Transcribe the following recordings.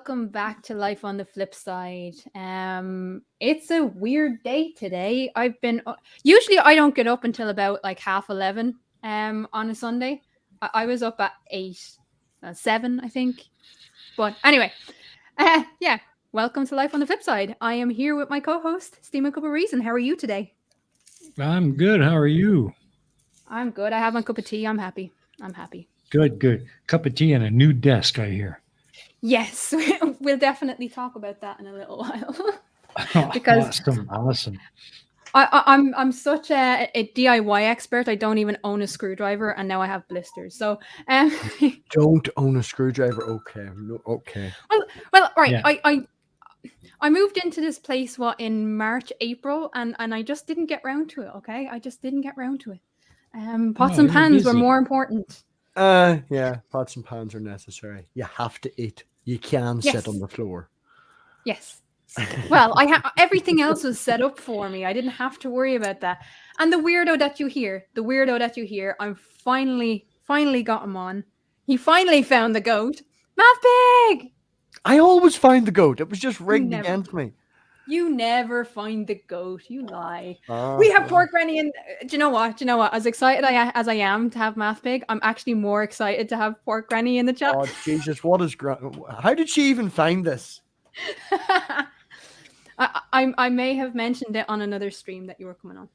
welcome back to Life on the Flipside. It's a weird day today. Usually I don't get up until about like 11:30 on a Sunday. I was up at 7, I think. But anyway, yeah, welcome to Life on the Flipside. I am here with my co-host, Steam and Cup of Reason. How are you today? I'm good. How are you? I'm good. I have my cup of tea. I'm happy. Good, good. Cup of tea and a new desk, I hear. Yes, we'll definitely talk about that in a little while. Because Awesome. I'm such a DIY expert. I don't even own a screwdriver, and now I have blisters. So, um, Don't own a screwdriver. Okay. No, okay. well, right. Yeah. I moved into this place in March, April, and I just didn't get round to it. Okay, I just didn't get round to it. Pots No, and you're pans were busy. more important. Yeah, pots and pans are necessary. You have to eat. You can Yes. sit on the floor. Yes. Well, everything else was set up for me. I didn't have to worry about that. And the weirdo that you hear, I'm finally got him on. He finally found the goat. MathPig! I always find the goat. It was just rigged never- against me. You never find the goat. You lie. Ah, We have well. Pork Rennie and do you know what? As excited as I am to have MathPig, I'm actually more excited to have Pork Rennie in the chat. Oh, Jesus. What is... How did she even find this? I may have mentioned it on another stream that you were coming on.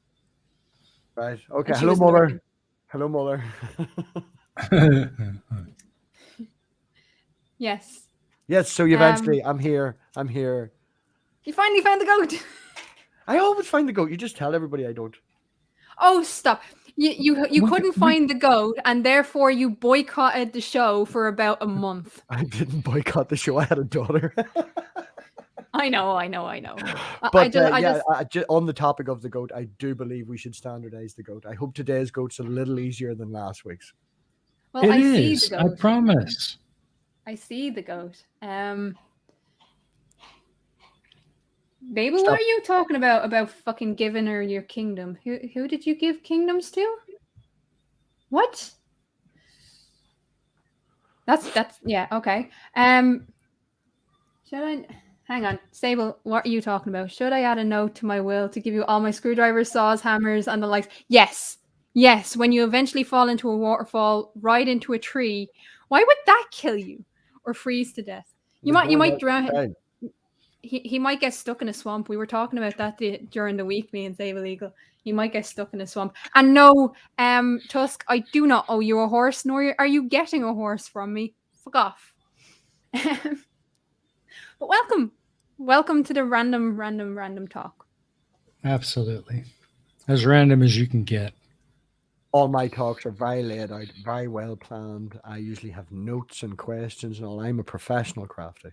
Right. Okay. And she Hello, was mother. lurking. Hello, mother. Yes. Yes, so eventually I'm here. You finally found the goat. I always find the goat. You just tell everybody I don't. Oh, stop. You couldn't find the goat, and therefore you boycotted the show for about a month. I didn't boycott the show. I had a daughter. I know. But on the topic of the goat, I do believe we should standardize the goat. I hope today's goat's a little easier than last week's. Well, It I see is. the I goat. promise. I see the goat. Baby, what are you talking about? About fucking giving her your kingdom? Who did you give kingdoms to? What? That's yeah, okay. Should I hang on, Sable, what are you talking about? Should I add a note to my will to give you all my screwdrivers, saws, hammers, and the likes? Yes. Yes, when you eventually fall into a waterfall, ride into a tree, why would that kill you? Or freeze to death? You might drown him. He might get stuck in a swamp. We were talking about that during the week, me and Sable Eagle. He might get stuck in a swamp. And no, Tusk, I do not owe you a horse, nor are you getting a horse from me. Fuck off. But welcome to the random talk. Absolutely. As random as you can get. All my talks are very laid out, very well planned. I usually have notes and questions and all. I'm a professional crafty.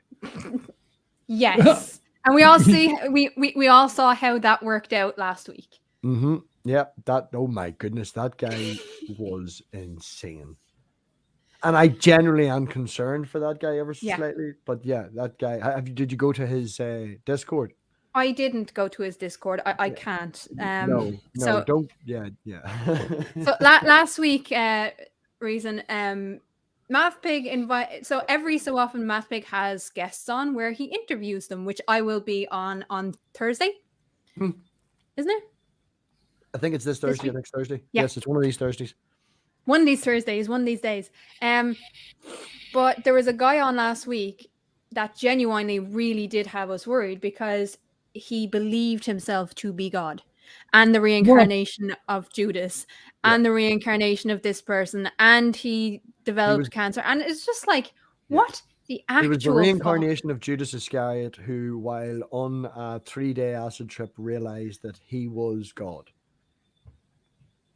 Yes. And we all see we all saw how that worked out last week. Mm-hmm. Yep. Oh my goodness, that guy was insane. And I generally am concerned for that guy ever so slightly. But yeah, that guy. Did you go to his Discord? I didn't go to his Discord. I can't. No, don't. Yeah. So last week, reason MathPig so every so often MathPig has guests on where he interviews them, which I will be on Thursday. Isn't it? I think it's this Thursday or next Thursday. Yeah. Yes, it's one of these Thursdays. One of these Thursdays, one of these days. But there was a guy on last week that genuinely really did have us worried because he believed himself to be God and the reincarnation of Judas and the reincarnation of this person, and he developed cancer. And it's just like, what the actual... He was the reincarnation of Judas Iscariot, who, while on a 3-day acid trip, realized that he was God.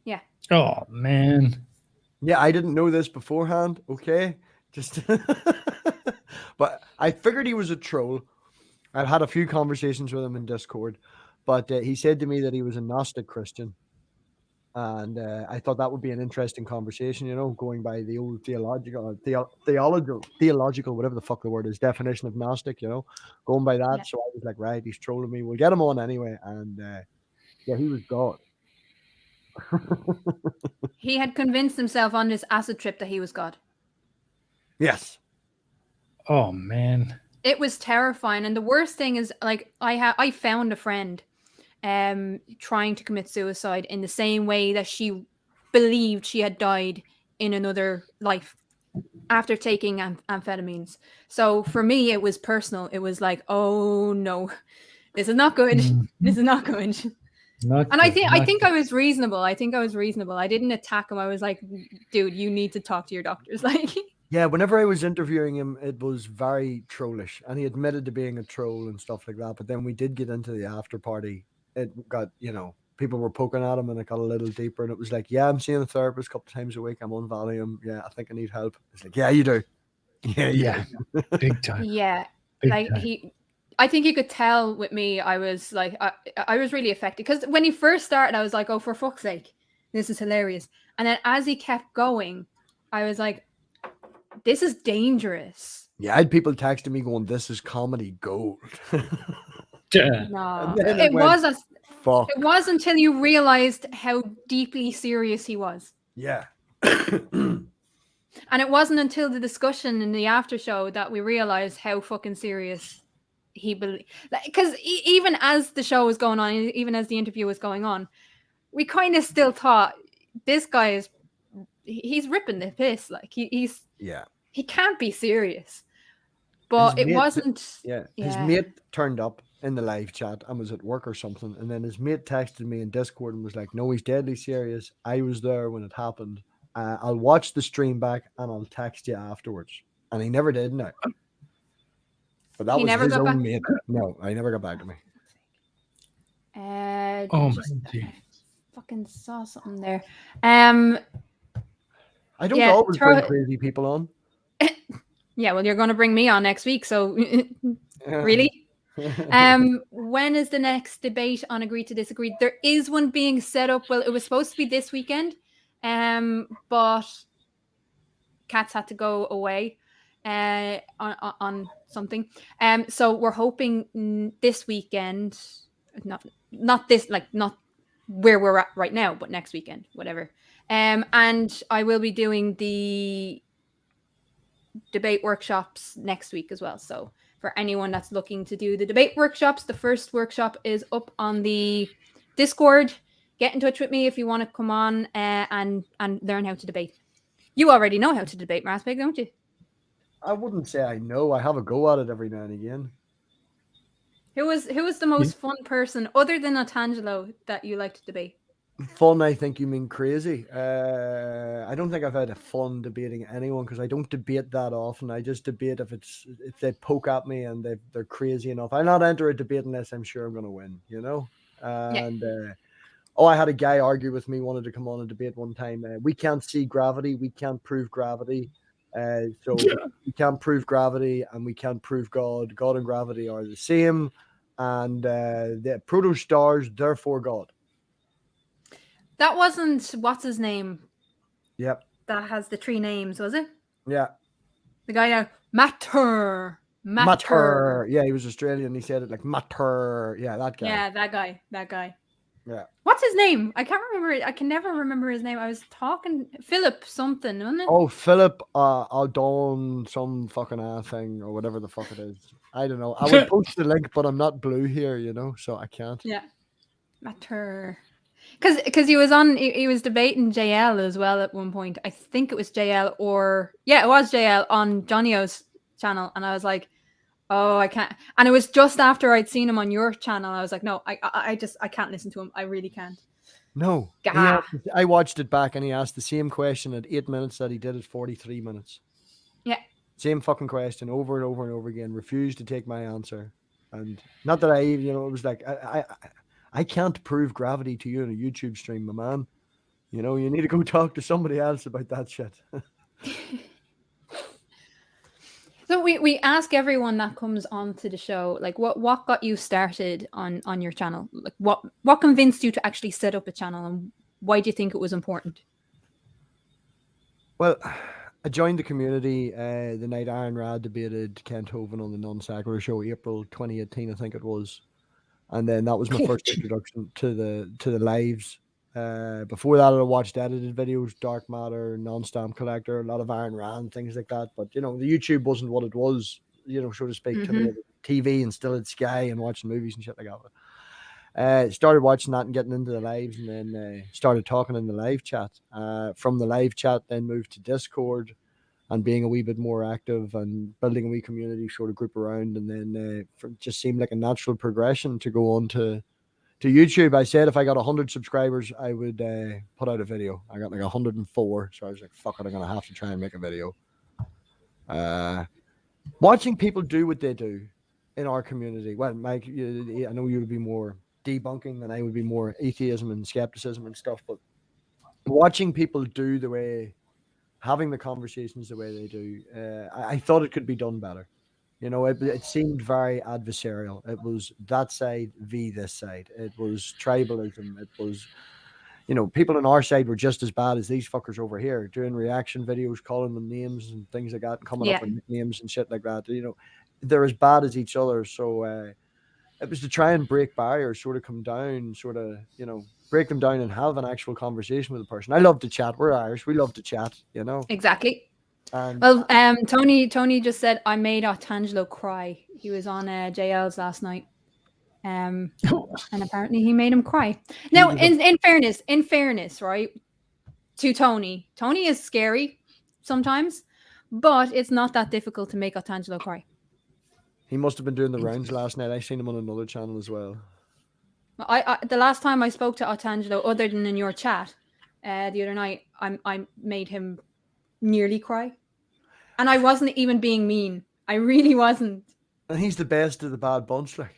Yeah. Oh, man. Yeah, I didn't know this beforehand, okay? But I figured he was a troll. I've had a few conversations with him in Discord, but he said to me that he was a Gnostic Christian. And I thought that would be an interesting conversation, going by the old theological, whatever the fuck the word is, definition of Gnostic, going by that. Yeah. So I was like, right, he's trolling me. We'll get him on anyway. And yeah, he was God. He had convinced himself on this acid trip that he was God. Yes. Oh, man. It was terrifying, and the worst thing is, like, I found a friend trying to commit suicide in the same way that she believed she had died in another life after taking amphetamines. So for me, it was personal. It was like, oh no, this is not good. This Mhm. is not good. Not And good. I Not think good. I was reasonable. I think I was reasonable. I didn't attack him. I was like, dude, you need to talk to your doctors. Like, Yeah, whenever I was interviewing him, it was very trollish, and he admitted to being a troll and stuff like that. But then we did get into the after party. It got, people were poking at him, and it got a little deeper. And it was like, yeah, I'm seeing a therapist a couple times a week. I'm on Valium. Yeah, I think I need help. It's like, yeah, you do. Yeah, you Yeah, do. big time. yeah, Big like time. I think you could tell with me, I was like, I was really affected because when he first started, I was like, oh, for fuck's sake, this is hilarious. And then as he kept going, I was like, this is dangerous. Yeah, I had people texting me going, "This is comedy gold," Yeah. and No, then it it went, was "Fuck." it was until you realized how deeply serious he was. Yeah. And it wasn't until the discussion in the after show that we realized how fucking serious he believed. Because even as the show was going on, even as the interview was going on, we kind of still thought this guy he's ripping the piss. Like Yeah. he can't be serious. His But it mate, wasn't. his Yeah, mate turned up in the live chat and was at work or something, and then his mate texted me in Discord and was like, "No, he's deadly serious. I was there when it happened. I'll watch the stream back and I'll text you afterwards." And he never did now. But that he was never his got back. own mate. No, I never got back to me. Oh my Just dear. fucking saw something there. I don't Yeah, always throw bring it. crazy people on. Yeah, well, you're going to bring me on next week, so really. When is the next debate on Agree to Disagree? There is one being set up. Well, it was supposed to be this weekend, but Cats had to go away on something. So we're hoping this weekend, not this, like not where we're at right now, but next weekend, whatever. And I will be doing the debate workshops next week as well. So for anyone that's looking to do the debate workshops, the first workshop is up on the Discord. Get in touch with me if you want to come on and learn how to debate. You already know how to debate, MathPig, don't you? I wouldn't say I know. I have a go at it every now and again. Who was the most fun person other than Otangelo that you like to debate? Fun, I think you mean crazy. I don't think I've had a fun debating anyone because I don't debate that often. I just debate if they poke at me and they're crazy enough. I'll not enter a debate unless I'm sure I'm going to win, Yeah. And I had a guy argue with me, wanted to come on and debate one time. We can't see gravity, we can't prove gravity. So we can't prove gravity and we can't prove God. God and gravity are the same, and the protostars, therefore God. That wasn't what's his name Yep. that has the three names, was it? Yeah. The guy now, Matter. Matter. Yeah, he was Australian. He said it like matter. Yeah, that guy. Yeah, that guy. Yeah. What's his name? I can't remember it. I can never remember his name. I was talking Philip something, wasn't it? Oh, Philip Aldon, some fucking thing or whatever the fuck it is. I don't know. I would post the link, but I'm not blue here, so I can't. Yeah. Matter. Because he was debating JL as well at one point. I think it was JL it was JL on Johnny O's channel, and I was like, oh, I can't. And it was just after I'd seen him on your channel. I was like, no, I can't listen to him. I really can't. No. I watched it back and he asked the same question at 8 minutes that he did at 43 minutes. Yeah. Same fucking question over and over and over again. Refused to take my answer. And not that it was like, I can't prove gravity to you in a YouTube stream, my man. You need to go talk to somebody else about that shit. So we ask everyone that comes onto the show, like what got you started on your channel? Like what convinced you to actually set up a channel, and why do you think it was important? Well, I joined the community the night Aaron Rad debated Kent Hovind on the Non Sequitur show, April 2018, I think it was. And then that was my first introduction to the lives. Before that, I watched edited videos, Dark Matter, Non-Stamp Collector, a lot of Iron Rand, things like that. But the YouTube wasn't what it was so to speak, to Mm-hmm. the TV and still at Sky and watching movies and shit like that. Started watching that and getting into the lives, and then started talking in the live chat. From the live chat, then moved to Discord and being a wee bit more active and building a wee community sort of group around. And then just seemed like a natural progression to go on to YouTube. I said if I got 100 subscribers, I would put out a video. I got like 104, so I was like, fuck it, I'm gonna have to try and make a video. Watching people do what they do in our community. Well, Mike, I know you would be more debunking than I would be more atheism and skepticism and stuff, but watching people do the way, having the conversations the way they do, I thought it could be done better. It seemed very adversarial. It was that side v this side. It was tribalism. It was, people on our side were just as bad as these fuckers over here, doing reaction videos, calling them names and things like that, and coming up Yeah, with nicknames and shit like that. They're as bad as each other. So it was to try and break barriers, sort of come down, sort of, break them down and have an actual conversation with a person. I love to chat. We're Irish. We love to chat, exactly. And Well, Tony just said I made Artangelo cry. He was on JL's last night. And apparently he made him cry. Now, was in fairness, right, to Tony is scary sometimes, but it's not that difficult to make Artangelo cry. he must have been doing the rounds last night. I seen him on another channel as well. I the last time I spoke to Artangelo, other than in your chat, the other night, I made him nearly cry, and I wasn't even being mean. I really wasn't. And he's the best of the bad bunch, like.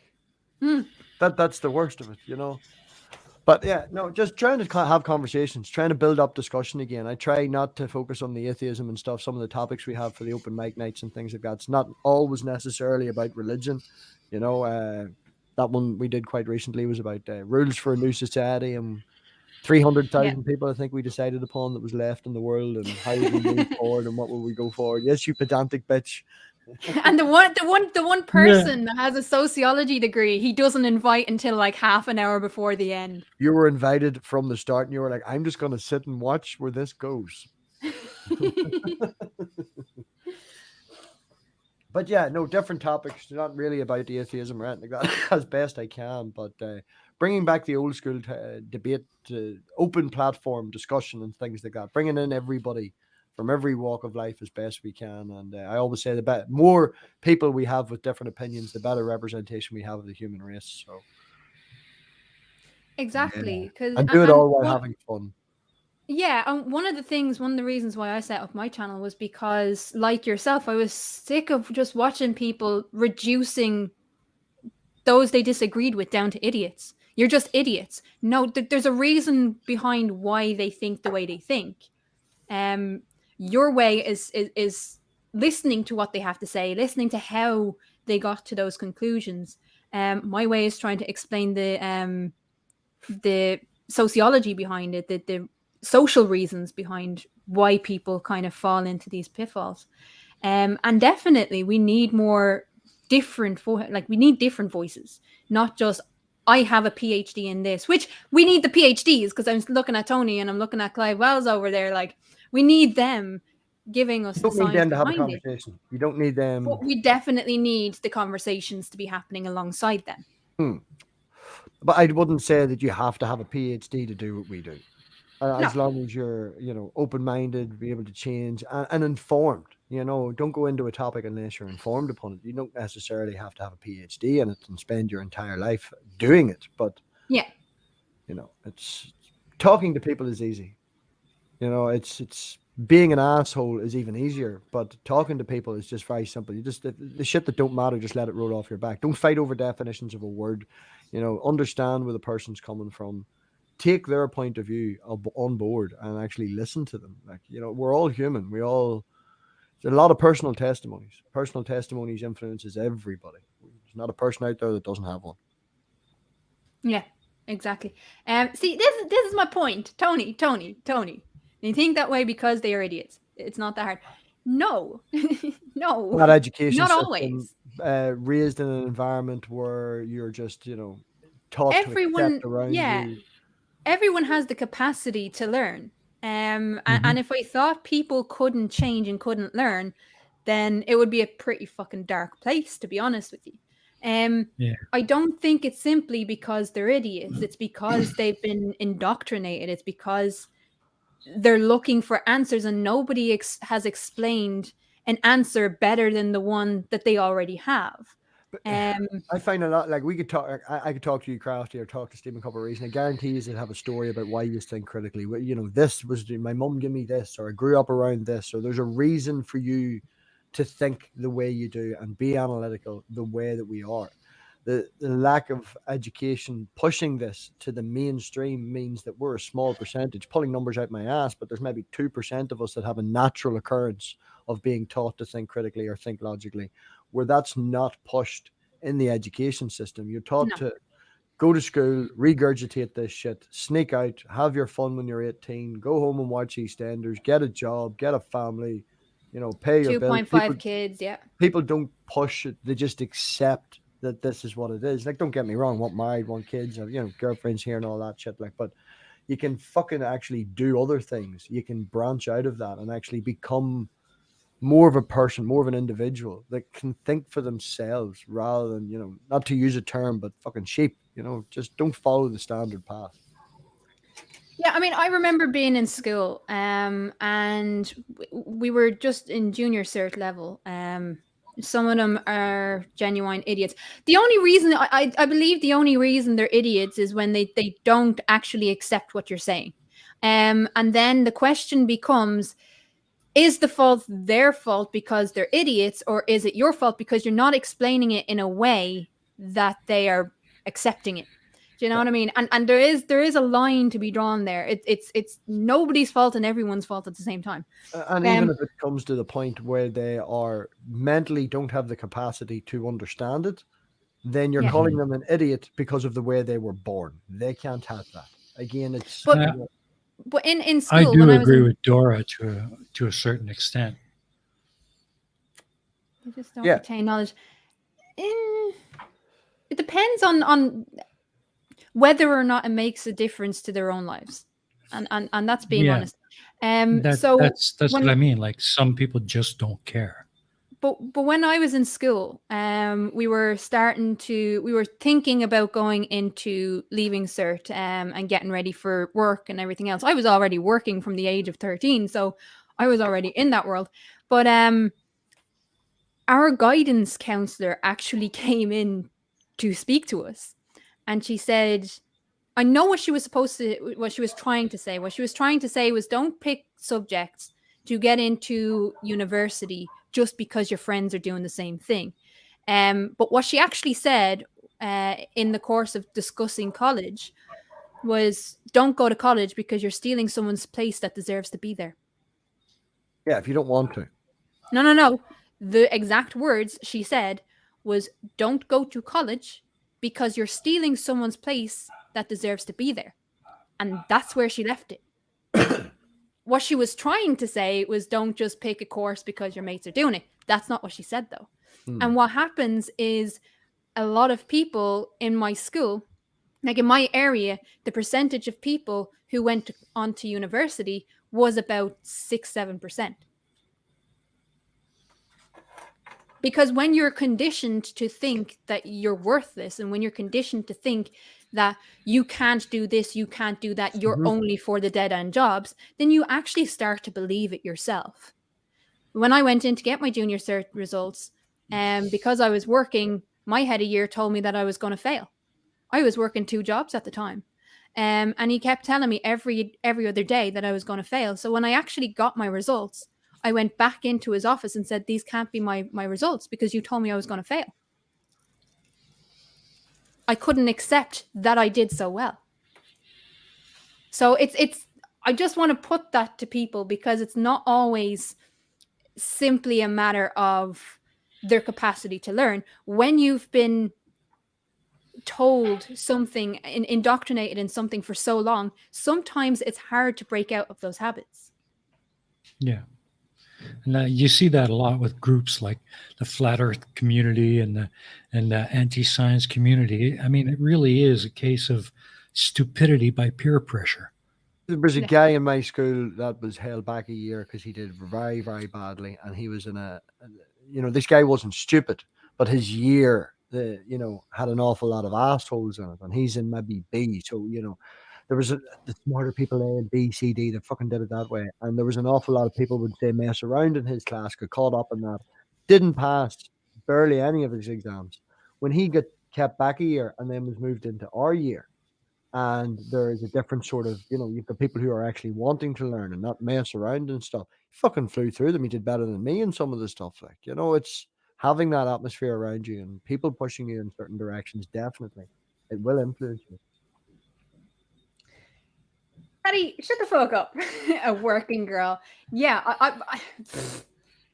Mm. That's the worst of it. But yeah, no, just trying to have conversations, trying to build up discussion again. I try not to focus on the atheism and stuff. Some of the topics we have for the open mic nights and things like that, it's not always necessarily about religion. That one we did quite recently was about rules for a new society, and 300,000 people I think we decided upon that was left in the world, and how would we move forward and what will we go forward. Yes, you pedantic bitch. And the one person that has a sociology degree, he doesn't invite until like half an hour before the end. You were invited from the start and you were like, I'm just going to sit and watch where this goes. But yeah, no, different topics. Not really about the atheism or anything like that, as best I can. But bringing back the old school debate, open platform discussion and things like that, bringing in everybody from every walk of life as best we can. And I always say the more people we have with different opinions, the better representation we have of the human race. So exactly, because and do it all while having fun. Yeah, one of the reasons why I set up my channel was because, like yourself, I was sick of just watching people reducing those they disagreed with down to idiots. You're just idiots. No, there's a reason behind why they think the way they think. Your way is listening to what they have to say, listening to how they got to those conclusions. My way is trying to explain the sociology behind it, the social reasons behind why people kind of fall into these pitfalls. And definitely we need more different we need different voices, not just I have a PhD in this, which we need the PhDs, because I'm looking at Tony and I'm looking at Clive Wells over there. Like, we need them giving us the science. You don't need them to have a conversation. You don't need them. But we definitely need the conversations to be happening alongside them. But I wouldn't say that you have to have a PhD to do what we do. As long as you're, open-minded, be able to change and informed, don't go into a topic unless you're informed upon it. You don't necessarily have to have a PhD in it and spend your entire life doing it. But, it's talking to people is easy. It's being an asshole is even easier, but talking to people is just very simple. You just, the shit that don't matter, just let it roll off your back. Don't fight over definitions of a word, understand where the person's coming from. Take their point of view on board and actually listen to them. Like, we're all human. There's a lot of personal testimonies. Personal testimonies influences everybody. There's not a person out there that doesn't have one. Yeah, exactly. See, this is my point. Tony. They think that way because they are idiots. It's not that hard. No. No. Not education not system, always. Raised in an environment where you're just, taught to accept around you. Everyone has the capacity to learn. And if I thought people couldn't change and couldn't learn, then it would be a pretty fucking dark place, to be honest with you. Yeah. I don't think it's simply because they're idiots. It's because they've been indoctrinated. It's because they're looking for answers, and nobody has explained an answer better than the one that they already have. I find a lot, like, we could talk. I could talk to you, Crafty, or talk to Stephen Couple Reason. I guarantee you would have a story about why you think critically. You know, this was my mum gave me this, or I grew up around this, or there's a reason for you to think the way you do and be analytical the way that we are. The lack of education pushing this to the mainstream means that we're a small percentage, pulling numbers out my ass, but there's maybe 2% of us that have a natural occurrence of being taught to think critically or think logically, where that's not pushed in the education system. You're taught to go to school, regurgitate this shit, sneak out, have your fun when you're 18, go home and watch EastEnders, get a job, get a family, you know, pay your bills. 2.5 kids, yeah. People don't push it. They just accept that this is what it is. Like, don't get me wrong, want married, want kids, have, you know, girlfriends here and all that shit. Like, but you can fucking actually do other things. You can branch out of that and actually become more of a person, more of an individual that can think for themselves rather than, you know, not to use a term, but fucking sheep, you know, just don't follow the standard path. Yeah, I mean, I remember being in school, and we were just in junior cert level. Some of them are genuine idiots. The only reason I believe the only reason they're idiots is when they don't actually accept what you're saying. And then the question becomes, is the fault their fault because they're idiots, or is it your fault because you're not explaining it in a way that they are accepting it? Do you know what I mean? And there is a line to be drawn there. It's nobody's fault and everyone's fault at the same time. And even if it comes to the point where they are mentally don't have the capacity to understand it, then you're calling them an idiot because of the way they were born. They can't have that. Again, it's... But in school, I do agree with Dora to a certain extent. They just don't retain knowledge. It depends on whether or not it makes a difference to their own lives, and that's being honest. That's what I mean. Like, some people just don't care. But when I was in school, we were thinking about going into leaving cert and getting ready for work and everything else. I was already working from the age of 13, so I was already in that world. But our guidance counselor actually came in to speak to us, and she said, I know what she was trying to say. What she was trying to say was, don't pick subjects to get into university just because your friends are doing the same thing. But what she actually said in the course of discussing college was, don't go to college because you're stealing someone's place that deserves to be there. Yeah, if you don't want to. No. The exact words she said was, don't go to college because you're stealing someone's place that deserves to be there. And that's where she left it. What she was trying to say was, don't just pick a course because your mates are doing it. That's not what she said, though. And what happens is, a lot of people in my school, like in my area, the percentage of people who went on to university was about 6-7%. Because when you're conditioned to think that you're worthless, and when you're conditioned to think that you can't do this, you can't do that, you're only for the dead-end jobs, then you actually start to believe it yourself. When I went in to get my junior cert results, because I was working, my head of year told me that I was going to fail. I was working 2 jobs at the time. And he kept telling me every other day that I was going to fail. So when I actually got my results, I went back into his office and said, these can't be my results because you told me I was going to fail. I couldn't accept that I did so well. So I just want to put that to people, because it's not always simply a matter of their capacity to learn. When you've been told something, indoctrinated in something for so long, sometimes it's hard to break out of those habits. Yeah. And you see that a lot with groups like the Flat Earth community and the anti-science community. I mean, it really is a case of stupidity by peer pressure. There was a Yeah. guy in my school that was held back a year because he did very, very badly, and he was in this guy wasn't stupid, but his year, had an awful lot of assholes in it, and he's in maybe B, so there was the smarter people A and B, C, D that fucking did it that way, and there was an awful lot of people would say mess around in his class, got caught up in that, didn't pass barely any of his exams. When he got kept back a year and then was moved into our year, and there is a different sort of, you've got people who are actually wanting to learn and not mess around and stuff. He fucking flew through them. He did better than me in some of the stuff. Like, it's having that atmosphere around you and people pushing you in certain directions. Definitely, it will influence you. Patty, shut the fuck up. A working girl. Yeah, I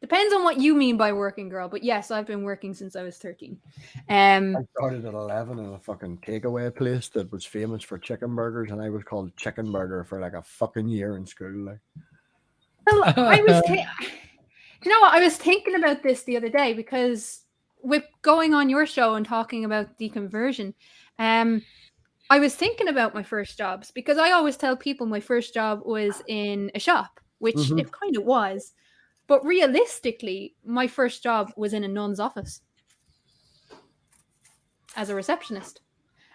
depends on what you mean by working girl, but yes, I've been working since I was 13. I started at 11 in a fucking takeaway place that was famous for chicken burgers, and I was called Chicken Burger for like a fucking year in school. Like, Well, you know what? I was thinking about this the other day because with going on your show and talking about deconversion, I was thinking about my first jobs because I always tell people my first job was in a shop, which it kind of was. But realistically, my first job was in a nun's office as a receptionist.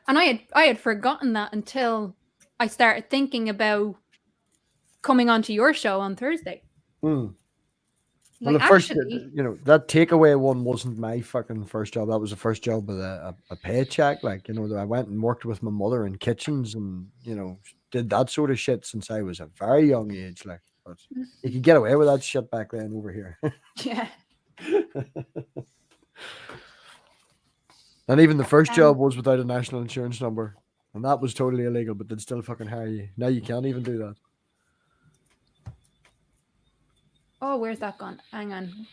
And I had forgotten that until I started thinking about coming onto your show on Thursday. Well, Like, the first, actually, that takeaway one wasn't my fucking first job. That was the first job with a paycheck. Like, I went and worked with my mother in kitchens and, did that sort of shit since I was a very young age. Like, but you could get away with that shit back then over here. yeah. And even the first job was without a national insurance number. And that was totally illegal, but they'd still fucking hire you. Now you can't even do that. Oh, where's that gone? Hang on.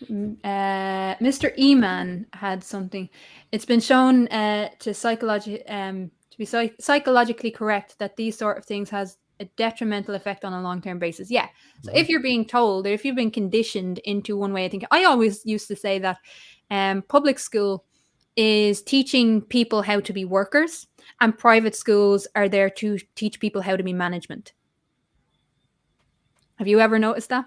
Mr. E-Man had something. It's been shown to be psychologically correct that these sort of things has a detrimental effect on a long-term basis. Yeah. So if you're being told, or if you've been conditioned into one way of thinking, I always used to say that public school is teaching people how to be workers, and private schools are there to teach people how to be management. Have you ever noticed that?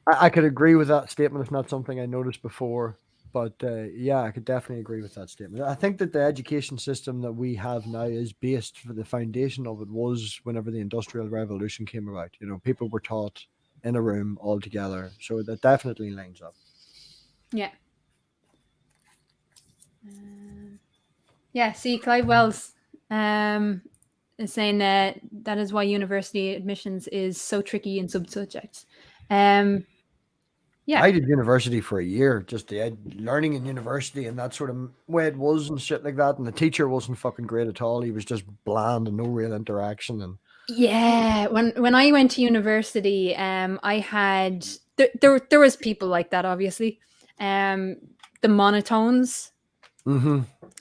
I could agree with that statement. It's not something I noticed before, but yeah, I could definitely agree with that statement. I think that the education system that we have now is based, for the foundation of it was whenever the Industrial Revolution came about. People were taught in a room all together, so that definitely lines up. Yeah. Yeah, see, Clive Wells is saying that is why university admissions is so tricky in some subjects. Yeah. I did university for a year, just learning in university and that sort of way it was and shit like that. And the teacher wasn't fucking great at all. He was just bland and no real interaction. And yeah, when I went to university, I had there was people like that, obviously. The monotones.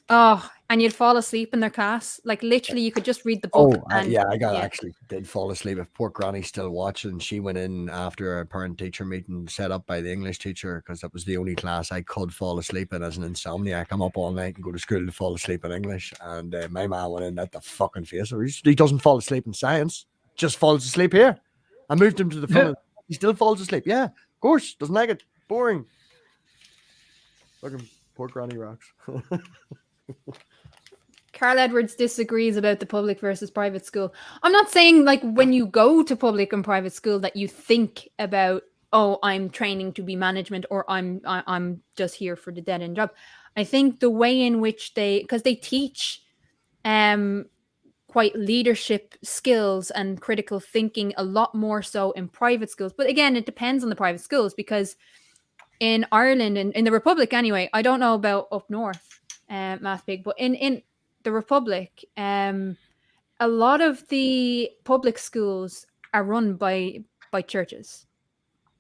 Oh, and you'd fall asleep in their class. Like literally, you could just read the book. I actually did fall asleep. If poor Granny's still watching, she went in after a parent-teacher meeting set up by the English teacher because that was the only class I could fall asleep in as an insomniac. I'm up all night and go to school to fall asleep in English. And my man went in at the fucking face. He doesn't fall asleep in science, just falls asleep here. I moved him to the front. He still falls asleep. Yeah, of course. Doesn't like it. Boring. Fucking poor Granny rocks. Carl Edwards disagrees about the public versus private school. I'm not saying like when you go to public and private school that you think about, oh, I'm training to be management or I'm just here for the dead end job. I think the way in which because they teach quite leadership skills and critical thinking a lot more so in private schools. But again, it depends on the private schools because in Ireland and in the Republic anyway, I don't know about up north, MathPig, but in the Republic, a lot of the public schools are run by churches.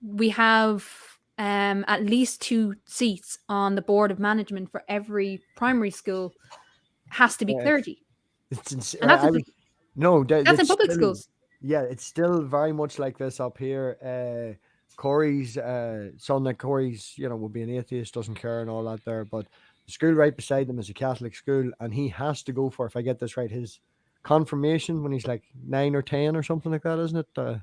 We have at least 2 seats on the board of management for every primary school. Has to be clergy. It's insane. And that's in public schools. Yeah, it's still very much like this up here. Corey's son, that Corey's, would be an atheist, doesn't care and all that there, but the school right beside them is a Catholic school, and he has to go for, if I get this right, his confirmation when he's like 9 or 10 or something like that, isn't it? What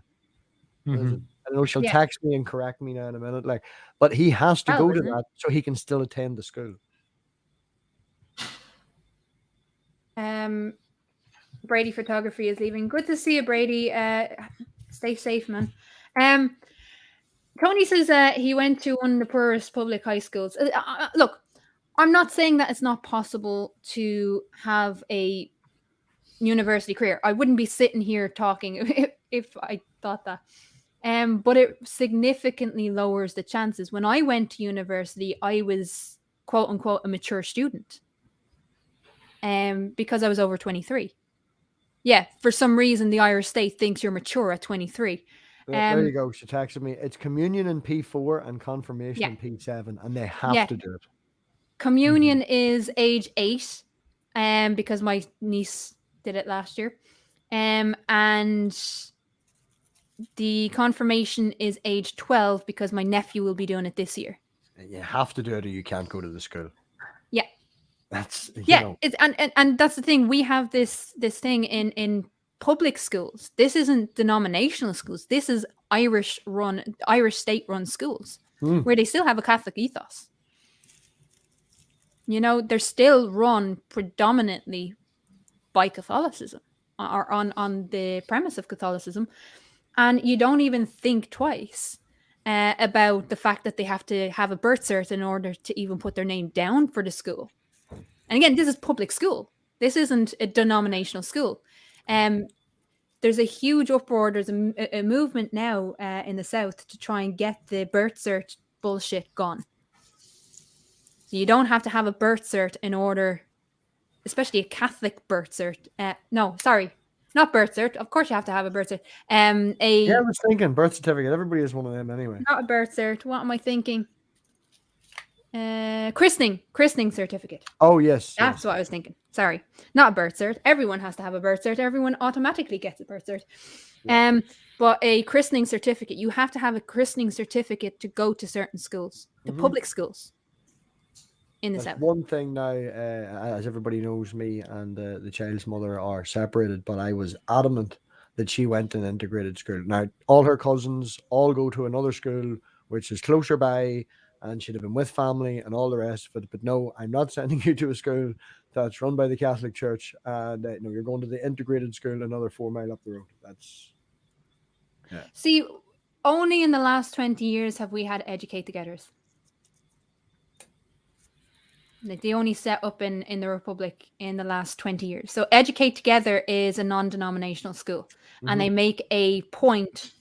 is it? I don't know. She'll Yeah. text me and correct me now in a minute. Like, but he has to 12, go to isn't it? that so he can still attend the school. Brady Photography is leaving. Good to see you, Brady. Stay safe, man. Tony says he went to one of the poorest public high schools. Look, I'm not saying that it's not possible to have a university career. I wouldn't be sitting here talking if I thought that. But it significantly lowers the chances. When I went to university, I was quote unquote a mature student. Because I was over 23. Yeah, for some reason the Irish state thinks you're mature at 23. There you go. She texted me. It's communion in P4 and confirmation Yeah. in P7, and they have Yeah. to do it. Communion is age 8, because my niece did it last year. And the confirmation is age 12 because my nephew will be doing it this year. You have to do it or you can't go to the school. Yeah. That's It's and that's the thing. We have this thing in public schools. This isn't denominational schools. This is Irish state run schools where they still have a Catholic ethos. They're still run predominantly by Catholicism or on the premise of Catholicism. And you don't even think twice about the fact that they have to have a birth cert in order to even put their name down for the school. And again, this is public school. This isn't a denominational school. There's a huge uproar. There's a movement now in the South to try and get the birth cert bullshit gone. So you don't have to have a birth cert in order, especially a Catholic birth cert. No, sorry, not birth cert. Of course you have to have a birth cert. I was thinking birth certificate. Everybody has one of them anyway. Not a birth cert. What am I thinking? Christening certificate. Oh, yes. That's what I was thinking. Sorry. Not a birth cert. Everyone has to have a birth cert. Everyone automatically gets a birth cert. Yeah. But a christening certificate, you have to have a christening certificate to go to certain schools, the public schools in the South. One thing now, as everybody knows, me and the child's mother are separated, but I was adamant that she went to an integrated school. Now, all her cousins all go to another school, which is closer by, and she'd have been with family and all the rest of it. But no, I'm not sending you to a school that's run by the Catholic Church. And no, you're going to the integrated school another 4 mile up the road. That's See, only in the last 20 years have we had Educate Togethers. Like they only set up in the Republic in the last 20 years. So Educate Together is a non-denominational school. And they make a point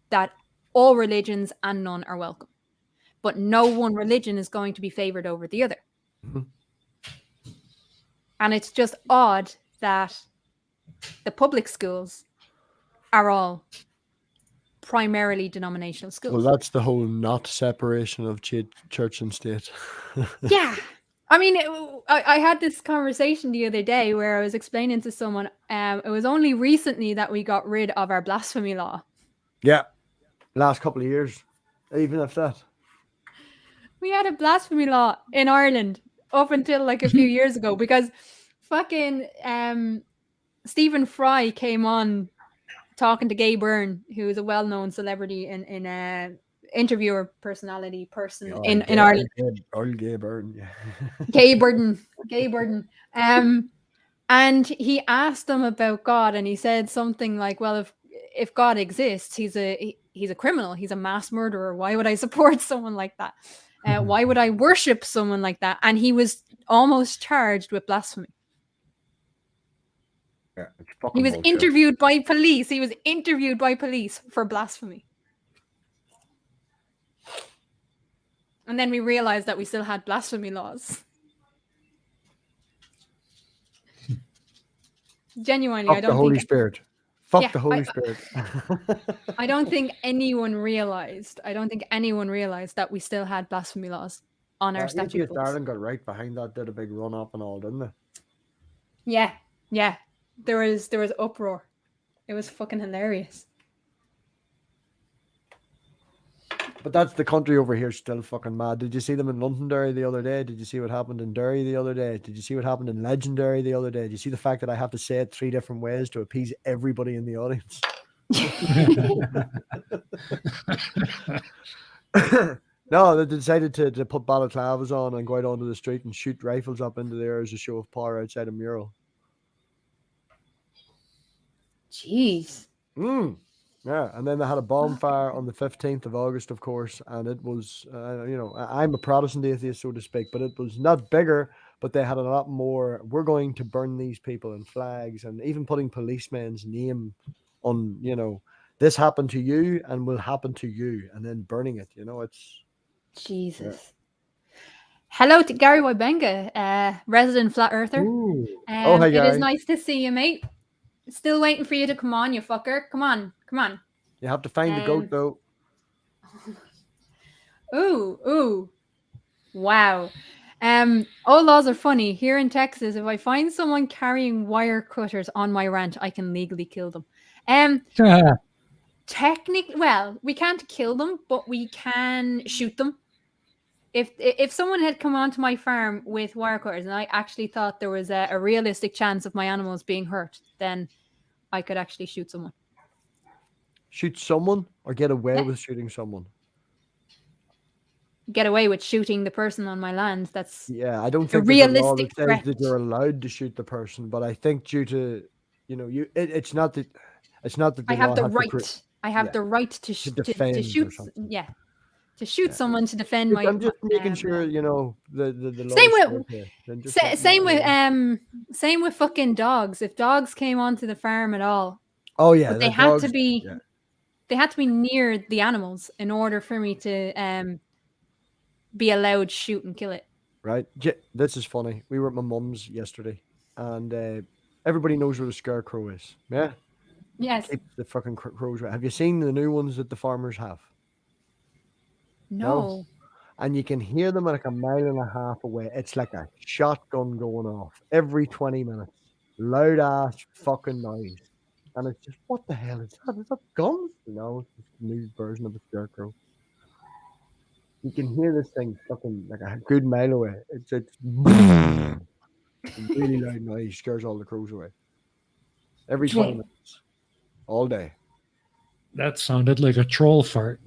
that all religions and none are welcome. But no one religion is going to be favored over the other. And it's just odd that the public schools are all primarily denominational schools. Well, that's the whole not separation of church and state. Yeah. I mean, I had this conversation the other day where I was explaining to someone, it was only recently that we got rid of our blasphemy law. Yeah. Last couple of years, even if that. We had a blasphemy law in Ireland up until like a few years ago because fucking Stephen Fry came on talking to Gay Byrne, who is a well-known celebrity in interviewer personality in Ireland. Old Gay Byrne, yeah. Gay Byrne. And he asked them about God, and he said something like, "Well, if God exists, he's a criminal. He's a mass murderer. Why would I support someone like that? Why would I worship someone like that?" And he was almost charged with blasphemy. Yeah, he was interviewed by police. He was interviewed by police for blasphemy. And then we realized that we still had blasphemy laws. Genuinely, Fuck I don't the Holy think Spirit. Fuck the Holy Spirit. I don't think anyone realized that we still had blasphemy laws on our statute books. Darling got right behind that, did a big run up and all, didn't they? Yeah. There was uproar. It was fucking hilarious. But that's the country over here still fucking mad. Did you see them in Londonderry the other day? Did you see what happened in Derry the other day? Did you see what happened in Legendary the other day? Did you see the fact that I have to say it 3 different ways to appease everybody in the audience? No, they decided to put balaclavas on and go out onto the street and shoot rifles up into the air as a show of power outside a mural. Jeez. Yeah, and then they had a bonfire on the 15th of August, of course, and it was, I'm a Protestant atheist, so to speak, but it was not bigger, but they had a lot more. We're going to burn these people and flags, and even putting policemen's name on, this happened to you and will happen to you, and then burning it. It's Jesus. Hello to Gary Wybenga, resident flat earther. Hi, It Gary. is nice to see you, mate. Still waiting for you to come on, you fucker. Come on. You have to find the goat, though. Ooh. Wow. All laws are funny. Here in Texas, if I find someone carrying wire cutters on my ranch, I can legally kill them. Technically, well, we can't kill them, but we can shoot them. If someone had come onto my farm with wire cutters and I actually thought there was a realistic chance of my animals being hurt, then I could actually shoot someone. Shoot someone or get away with shooting someone? Get away with shooting the person on my land. That's I don't a think there's a law realistic that says threat. that you're allowed to shoot the person, but I think due to it's not that the I have law the has to right. I have the right to defend or shoot. something. Yeah, to shoot someone to defend Look, my. I'm just making my sure land. the law. Same with fucking dogs. If dogs came onto the farm at all, Oh yeah, but they had to be. Yeah. They had to be near the animals in order for me to be allowed to shoot and kill it. Right. This is funny. We were at my mum's yesterday, and everybody knows where the scarecrow is. Yeah. Yes. Keep the fucking crows. Have you seen the new ones that the farmers have? No. And you can hear them like a mile and a half away. It's like a shotgun going off every 20 minutes. Loud ass fucking noise. And it's just, what the hell is that? Is that guns? No, it's just a new version of a scarecrow. You can hear this thing fucking like a good mile away. It's really loud noise, scares all the crows away. Every 20 minutes. All day. That sounded like a troll fart.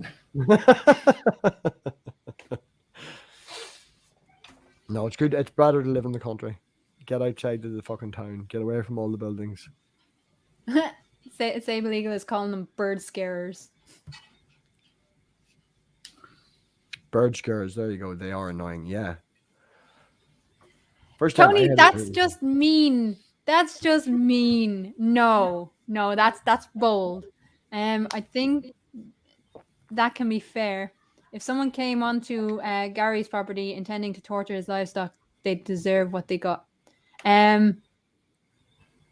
No, it's good. It's better to live in the country. Get outside to the fucking town. Get away from all the buildings. Sable Eagle is calling them bird scarers. Bird scarers. There you go. They are annoying. Yeah. First time Tony, that's just mean. That's just mean. No, that's bold. I think that can be fair. If someone came onto Gary's property intending to torture his livestock, they deserve what they got.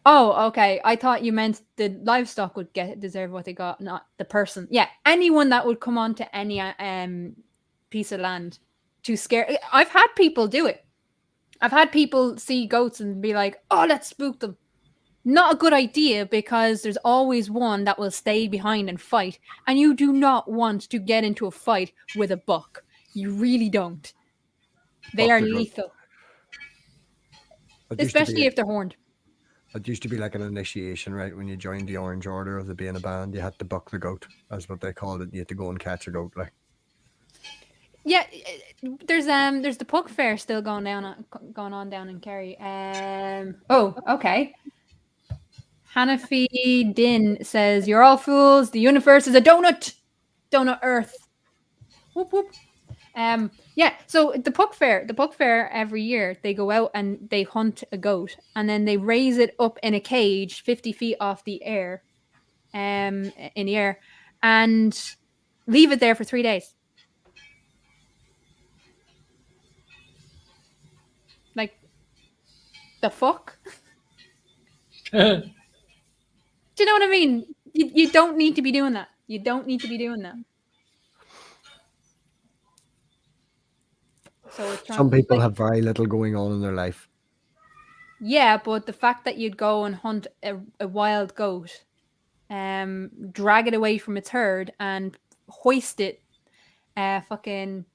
Oh, okay. I thought you meant the livestock would deserve what they got, not the person. Yeah, anyone that would come onto any piece of land to scare. I've had people do it. I've had people see goats and be like, "Oh, let's spook them." Not a good idea, because there's always one that will stay behind and fight, and you do not want to get into a fight with a buck. You really don't. They are lethal, especially if they're horned. It used to be like an initiation, right? When you joined the Orange Order of the being a band, you had to buck the goat. That's what they called it. You had to go and catch a goat, like. Yeah, there's the Puck Fair still going on down in Kerry. Oh, okay. Hanafi Din says, "You're all fools. The universe is a donut Earth." Whoop whoop. Yeah. So the Puck Fair every year they go out and they hunt a goat, and then they raise it up in a cage 50 feet off the air, in the air, and leave it there for 3 days. Like, the fuck? Do you know what I mean? You don't need to be doing that. You don't need to be doing that. So some people have very little going on in their life. Yeah, but the fact that you'd go and hunt a wild goat, drag it away from its herd and hoist it fucking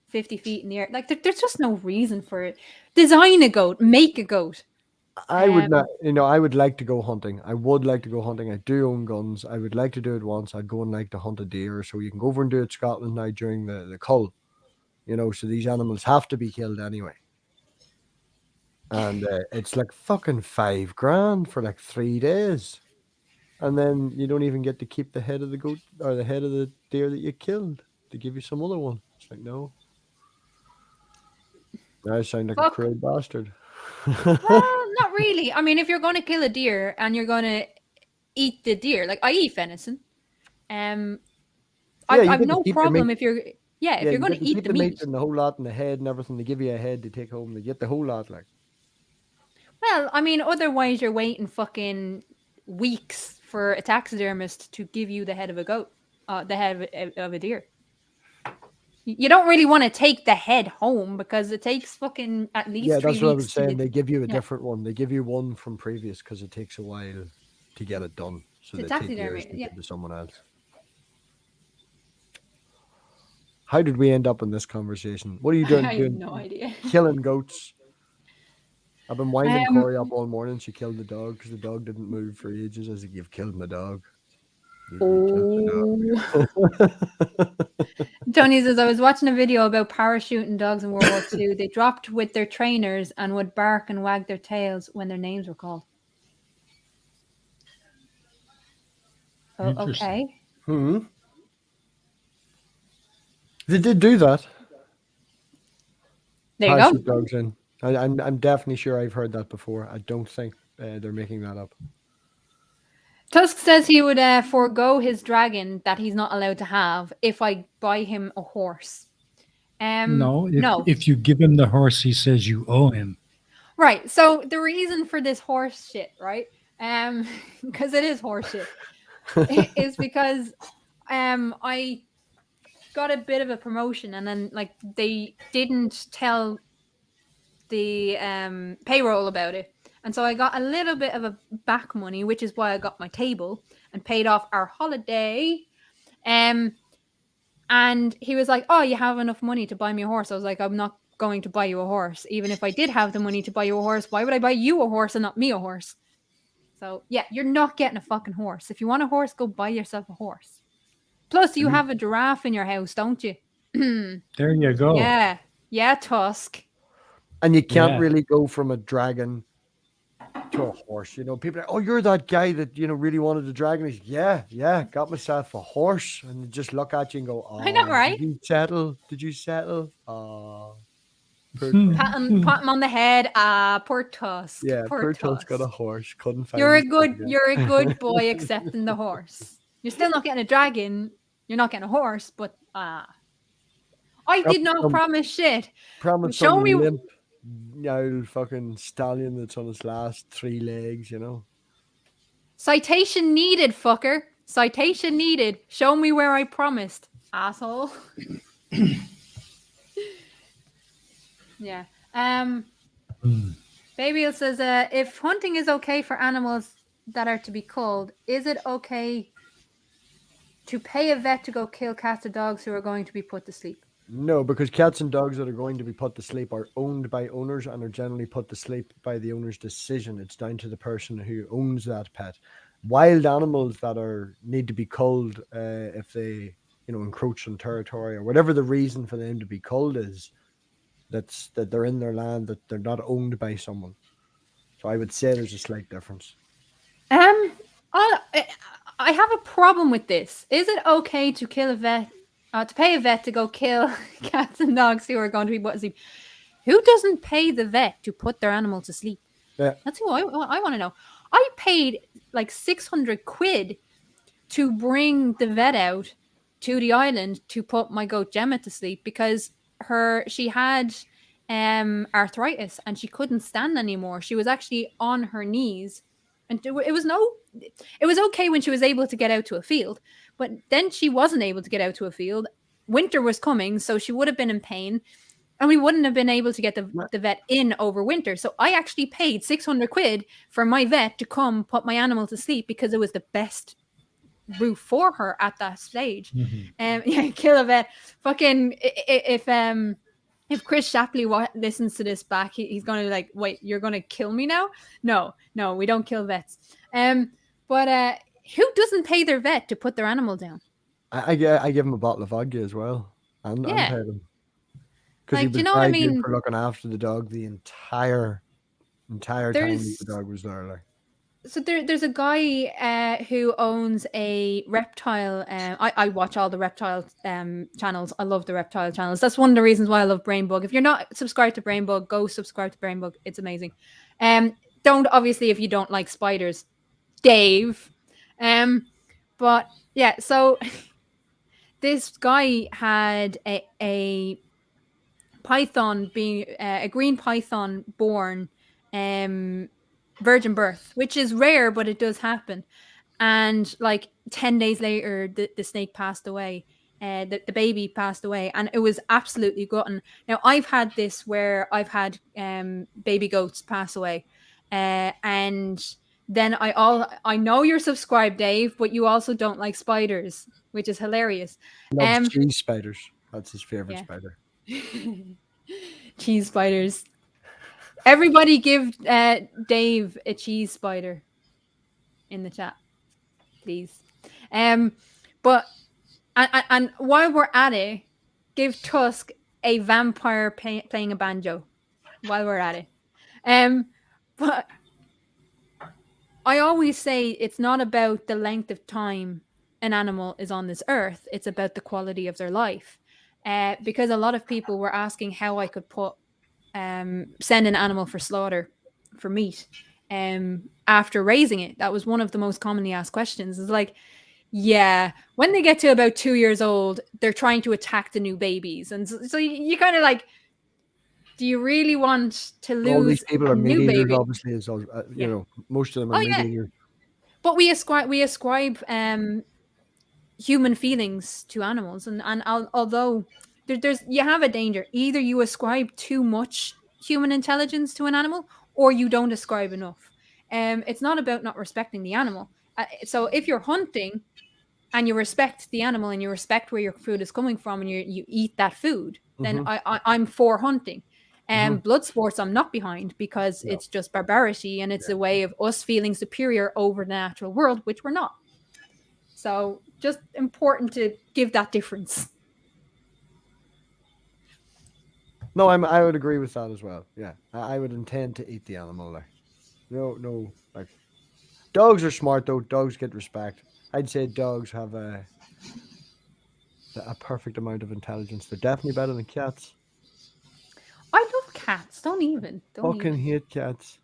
50 feet in the air. Like there's just no reason for it. Design a goat, make a goat. I would not, I would like to go hunting. I would like to go hunting. I do own guns. I would like to do it once. I'd go and like to hunt a deer. So you can go over and do it Scotland now during the cull. So these animals have to be killed anyway. And it's like fucking $5,000 for like 3 days. And then you don't even get to keep the head of the goat or the head of the deer that you killed. They give you some other one. It's like, no. I sound like a cruel bastard. Well, not really. I mean, if you're going to kill a deer and you're going to eat the deer, like I eat venison, I've no problem if you're you're going to eat the meat and the whole lot and the head and everything. They give you a head to take home. They get the whole lot, like. Well, I mean, otherwise you're waiting fucking weeks for a taxidermist to give you the head of a goat, the head of a deer. You don't really want to take the head home because it takes fucking at least 3 weeks. Yeah, that's what I was saying. They give you a different one. They give you one from previous because it takes a while to get it done. So they take yours and give it to someone else. How did we end up in this conversation? What are you doing? I have no idea. Killing goats. I've been winding Corey up all morning. She killed the dog because the dog didn't move for ages. I was like, you've killed my dog. Tony says, I was watching a video about parachuting dogs in World War II. They dropped with their trainers and would bark and wag their tails when their names were called. Oh, okay. They did do that. There you go. Dogs in. I'm definitely sure I've heard that before. I don't think they're making that up. Tusk says he would forego his dragon that he's not allowed to have if I buy him a horse. No. If you give him the horse, he says you owe him. Right. So the reason for this horse shit, right? Because it is horse shit, is because I got a bit of a promotion and then like they didn't tell the payroll about it. And so I got a little bit of a back money, which is why I got my table and paid off our holiday. And he was like, oh, you have enough money to buy me a horse. I was like, I'm not going to buy you a horse. Even if I did have the money to buy you a horse, why would I buy you a horse and not me a horse? So yeah, you're not getting a fucking horse. If you want a horse, go buy yourself a horse. Plus, you have a giraffe in your house, don't you? There you go. Yeah. Yeah, Tusk. And you can't really go from a dragon to a horse. People are like, oh, you're that guy that, really wanted a dragon. He's yeah, got myself a horse. And they just look at you and go, oh, I know, right? Did you settle? Oh, pat him on the head. Poor Tusk. Yeah, poor Tusk got a horse. Couldn't find You're a good boy accepting the horse. You're still not getting a dragon. You're not getting a horse, but I did not promise shit. Show me limp, fucking stallion that's on its last 3 legs, Citation needed, fucker. Citation needed. Show me where I promised, asshole. Yeah. Baby says, if hunting is okay for animals that are to be culled, is it okay to pay a vet to go kill cats or dogs who are going to be put to sleep? No, because cats and dogs that are going to be put to sleep are owned by owners and are generally put to sleep by the owner's decision. It's down to the person who owns that pet. Wild animals that need to be culled if they, encroach on territory or whatever the reason for them to be culled is, that they're in their land, that they're not owned by someone. So I would say there's a slight difference. I have a problem with this. Is it okay to kill a vet? To pay a vet to go kill cats and dogs who are going to be put to sleep? Who doesn't pay the vet to put their animal to sleep? Yeah. That's who I want to know. I paid like 600 quid to bring the vet out to the island to put my goat Gemma to sleep because she had arthritis and she couldn't stand anymore. She was actually on her knees. And it was okay when she was able to get out to a field, but then she wasn't able to get out to a field. Winter was coming, so she would have been in pain, and we wouldn't have been able to get the vet in over winter. So I actually paid 600 quid for my vet to come put my animal to sleep because it was the best root for her at that stage. Mm-hmm. Yeah, kill a vet. Fucking if Chris Shapley listens to this back, he's gonna be like, wait, you're gonna kill me now? No, we don't kill vets. But who doesn't pay their vet to put their animal down? I give him a bottle of vodka as well, and Yeah. paid him because he Like, do was you know what I very good mean? for looking after the dog the entire time There's the dog was there. Like, so there's a guy who owns a reptile. I watch all the reptile channels. I love the reptile channels. That's one of the reasons why I love Brainbug. If you're not subscribed to Brainbug, go subscribe to Brainbug. It's amazing. Don't, obviously, if you don't like spiders, Dave. But yeah, so this guy had a python, being a green python born virgin birth, which is rare, but it does happen. And like 10 days later, the snake passed away. The baby passed away, and it was absolutely gutting. Now, I've had this where I've had baby goats pass away, and then I know you're subscribed, Dave, but you also don't like spiders, which is hilarious. loves cheese spiders. That's his favorite Yeah. spider. Cheese spiders. Everybody give Dave a cheese spider in the chat, please. But and while we're at it, give Tusk a vampire playing a banjo while we're at it. But I always say it's not about the length of time an animal is on this earth. It's about the quality of their life. Because a lot of people were asking how I could send an animal for slaughter for meat after raising it. That was one of the most commonly asked questions. It's like, yeah, when they get to about 2 years old, they're trying to attack the new babies. And so you kind of like, do you really want to lose all these people a are meat new eaters, baby? obviously, as you know, most of them are meat eaters. But we ascribe human feelings to animals, and although there's you have a danger, either you ascribe too much human intelligence to an animal or you don't ascribe enough. It's not about not respecting the animal. So if you're hunting and you respect the animal and you respect where your food is coming from and you eat that food, then I'm for hunting. Blood sports I'm not behind, because it's just barbarity, and it's a way of us feeling superior over the natural world, which we're not. So just important to give that difference. No, I would agree with that as well. Yeah, I would intend to eat the animal there. No, like, dogs are smart though. Dogs get respect. I'd say dogs have a perfect amount of intelligence. They're definitely better than cats. I love cats. Don't Fucking hate cats.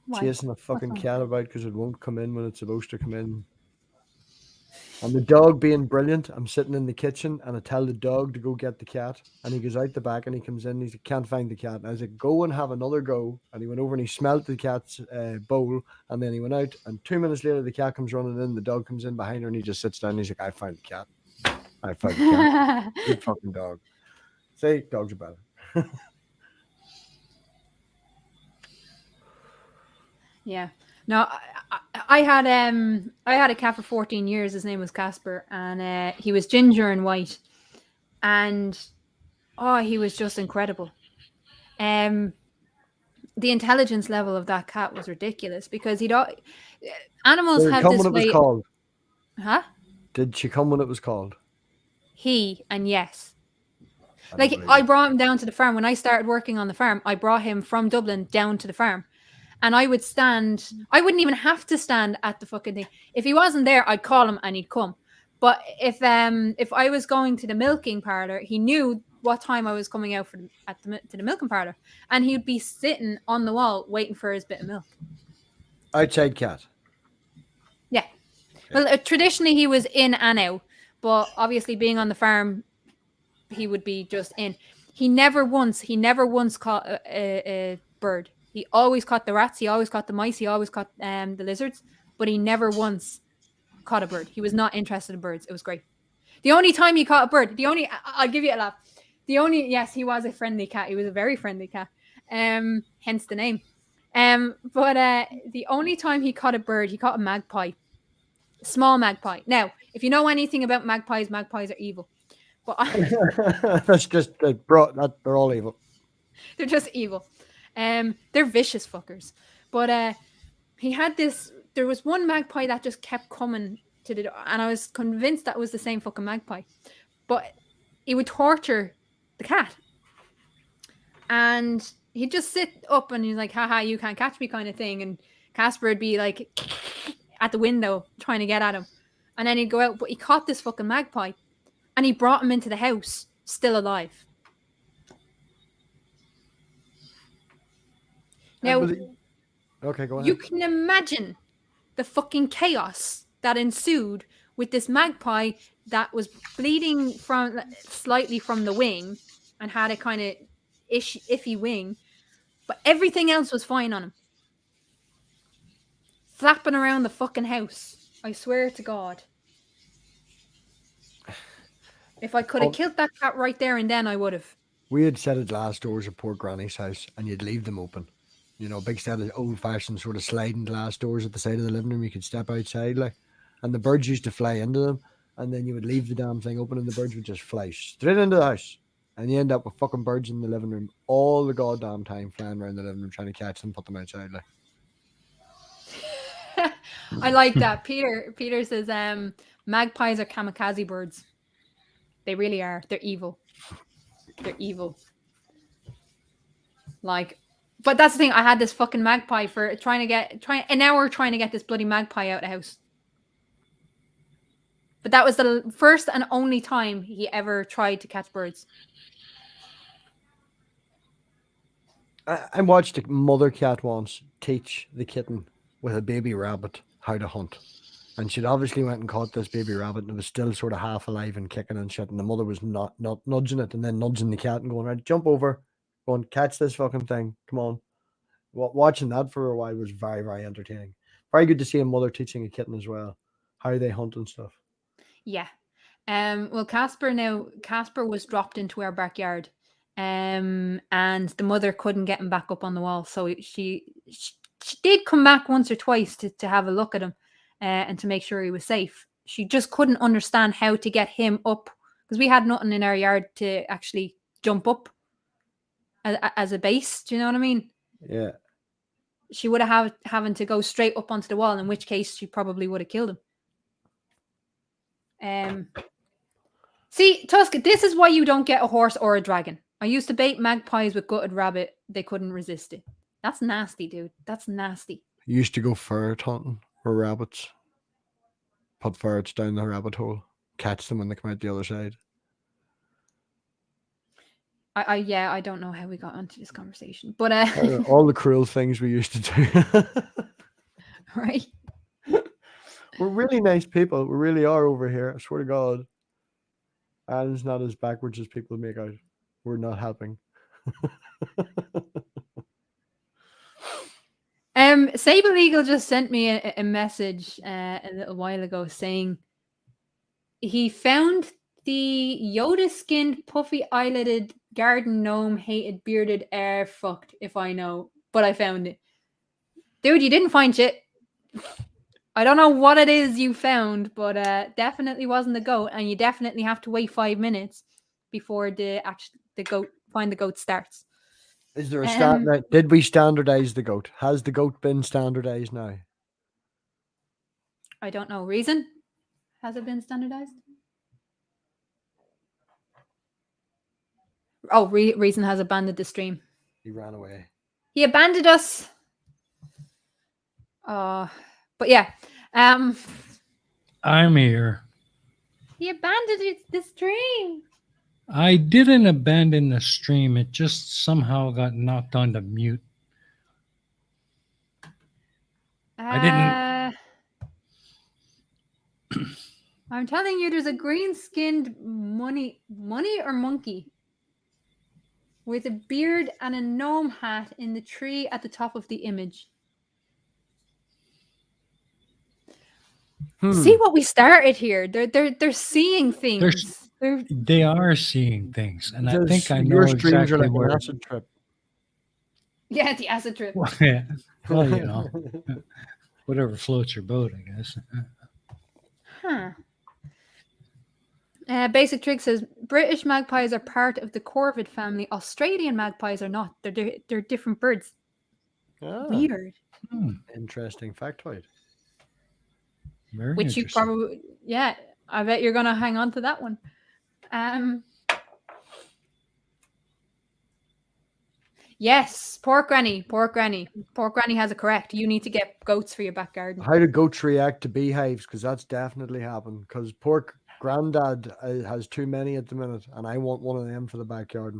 Why? Chasing a fucking cat about because it won't come in when it's supposed to come in. And the dog being brilliant, I'm sitting in the kitchen and I tell the dog to go get the cat, and he goes out the back and he comes in and he can't find the cat. And I said, go and have another go. And he went over and he smelt the cat's bowl, and then he went out, and 2 minutes later the cat comes running in, the dog comes in behind her, and he just sits down and he's like, I found the cat. I found the cat. Good fucking dog. Say, dogs are better. Yeah. No, I had a cat for 14 years. His name was Casper, and he was ginger and white, and he was just incredible. The intelligence level of that cat was ridiculous, because animals Did it have come this when it was way. called? Huh? Did she come when it was called? Yes. Like, I brought him down to the farm. When I started working on the farm, I brought him from Dublin down to the farm. And I wouldn't even have to stand at the fucking thing. If he wasn't there, I'd call him and he'd come. But if I was going to the milking parlor, he knew what time I was coming out to the milking parlor, and he'd be sitting on the wall waiting for his bit of milk. Outside cat. Yeah. Well, traditionally he was in and out, but obviously being on the farm, he would be just in. He never once caught a bird. He always caught the rats. He always caught the mice. He always caught the lizards. But he never once caught a bird. He was not interested in birds. It was great. The only time he caught a bird, I'll give you a laugh. Yes, he was a friendly cat. He was a very friendly cat. Hence the name. But the only time he caught a bird, he caught a magpie. Small magpie. Now, if you know anything about magpies are evil. But That's just they're all evil. they're just evil. They're vicious fuckers. But he had this. There was one magpie that just kept coming to the door, and I was convinced that was the same fucking magpie. But he would torture the cat, and he'd just sit up and he's like, "Haha, you can't catch me," kind of thing. And Casper would be like at the window trying to get at him, and then he'd go out. But he caught this fucking magpie, and he brought him into the house, still alive. Now, okay, go ahead. you can imagine the fucking chaos that ensued with this magpie that was bleeding from slightly from the wing and had a kind of iffy wing, but everything else was fine on him. Flapping around the fucking house. I swear to God. If I could have killed that cat right there and then, I would have. We had set of glass doors at poor Granny's house, and you'd leave them open. You know, big set of old-fashioned sort of sliding glass doors at the side of the living room. You could step outside, like, and the birds used to fly into them. And then you would leave the damn thing open, and the birds would just fly straight into the house. And you end up with fucking birds in the living room all the goddamn time, flying around the living room trying to catch them, put them outside, like. I like that. Peter says, magpies are kamikaze birds. They really are. They're evil. They're evil. Like, but that's the thing. I had this fucking magpie for an hour trying to get this bloody magpie out of the house. But that was the first and only time he ever tried to catch birds. I watched a mother cat once teach the kitten with a baby rabbit how to hunt. And she'd obviously went and caught this baby rabbit, and it was still sort of half alive and kicking and shit. And the mother was not nudging it and then nudging the cat and going, right, jump over, go and catch this fucking thing. Come on. Watching that for a while was very, very entertaining. Very good to see a mother teaching a kitten as well how they hunt and stuff. Yeah. Well, Casper was dropped into our backyard. And the mother couldn't get him back up on the wall. So she did come back once or twice to have a look at him and to make sure he was safe. She just couldn't understand how to get him up because we had nothing in our yard to actually jump up as a base. Do you know what I mean? Yeah. She would have having to go straight up onto the wall, in which case she probably would have killed him. See, Tusk, this is why you don't get a horse or a dragon. I used to bait magpies with gutted rabbit. They couldn't resist it. That's nasty, dude. That's nasty. You used to go ferret hunting for rabbits. Put ferrets down the rabbit hole. Catch them when they come out the other side. I don't know how we got onto this conversation. But all the cruel things we used to do. Right. We're really nice people. We really are over here. I swear to God. Alan's not as backwards as people make out. We're not helping. Sable Eagle just sent me a message a little while ago saying he found the Yoda-skinned, puffy-eyelidded garden gnome hated bearded fucked if I know, but I found it. Dude, you didn't find shit. I don't know what it is you found, but definitely wasn't the goat, and you definitely have to wait 5 minutes before the goat starts. Is there a standard? Did we standardize the goat? Has the goat been standardized now? I don't know. Reason? Has it been standardized? Oh, Reason has abandoned the stream. He ran away. He abandoned us. But yeah. I'm here. He abandoned the stream. I didn't abandon the stream. It just somehow got knocked onto mute. I didn't. I'm telling you, there's a green-skinned money or monkey with a beard and a gnome hat in the tree at the top of the image. See what we started here. They're seeing things. They are seeing things, and I think I know exactly like where. An acid trip. Yeah, the acid trip. Well, you know, whatever floats your boat, I guess. Basic Trick says British magpies are part of the corvid family. Australian magpies are not. They're different birds. Ah, Weird. interesting factoid. Very Which you interesting. probably, yeah, I bet you're gonna hang on to that one. Yes, pork granny has it correct. You need to get goats for your back garden. How do goats react to beehives? Because that's definitely happened. Because poor granddad has too many at the minute, and I want one of them for the backyard.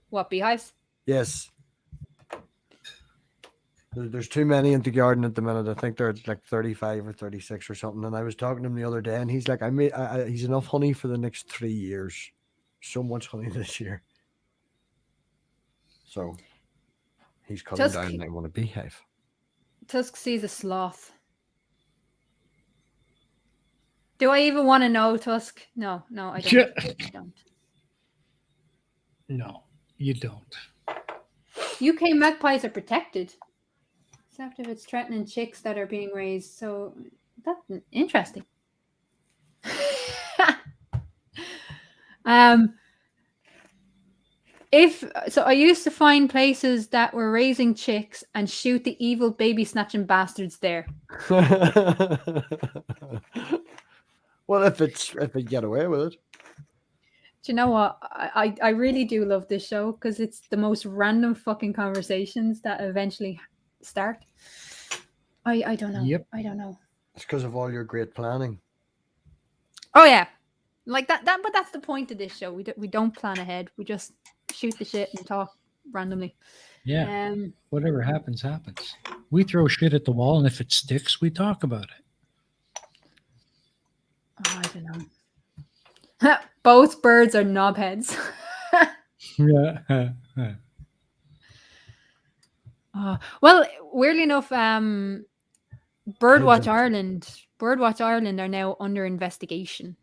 What, beehives? Yes. There's too many in the garden at the minute. I think they're like 35 or 36 or something. And I was talking to him the other day, and he's like, he's enough honey for the next 3 years. So much honey this year. So he's cutting down, and I want a beehive. Tusk sees a sloth. Do I even want to know, Tusk? No, I don't. Yeah. I don't. No, you don't. UK magpies are protected, except if it's threatening chicks that are being raised. So that's interesting. I used to find places that were raising chicks and shoot the evil baby snatching bastards there. Well, if it get away with it. Do you know what? I really do love this show because it's the most random fucking conversations that eventually start. I don't know. Yep. I don't know. It's because of all your great planning. Oh yeah, like that. But that's the point of this show. We don't plan ahead. We just shoot the shit and talk randomly. Yeah. Whatever happens, happens. We throw shit at the wall, and if it sticks, we talk about it. Oh, I don't know. Both birds are knobheads. Yeah. Well, weirdly enough, Birdwatch Ireland are now under investigation.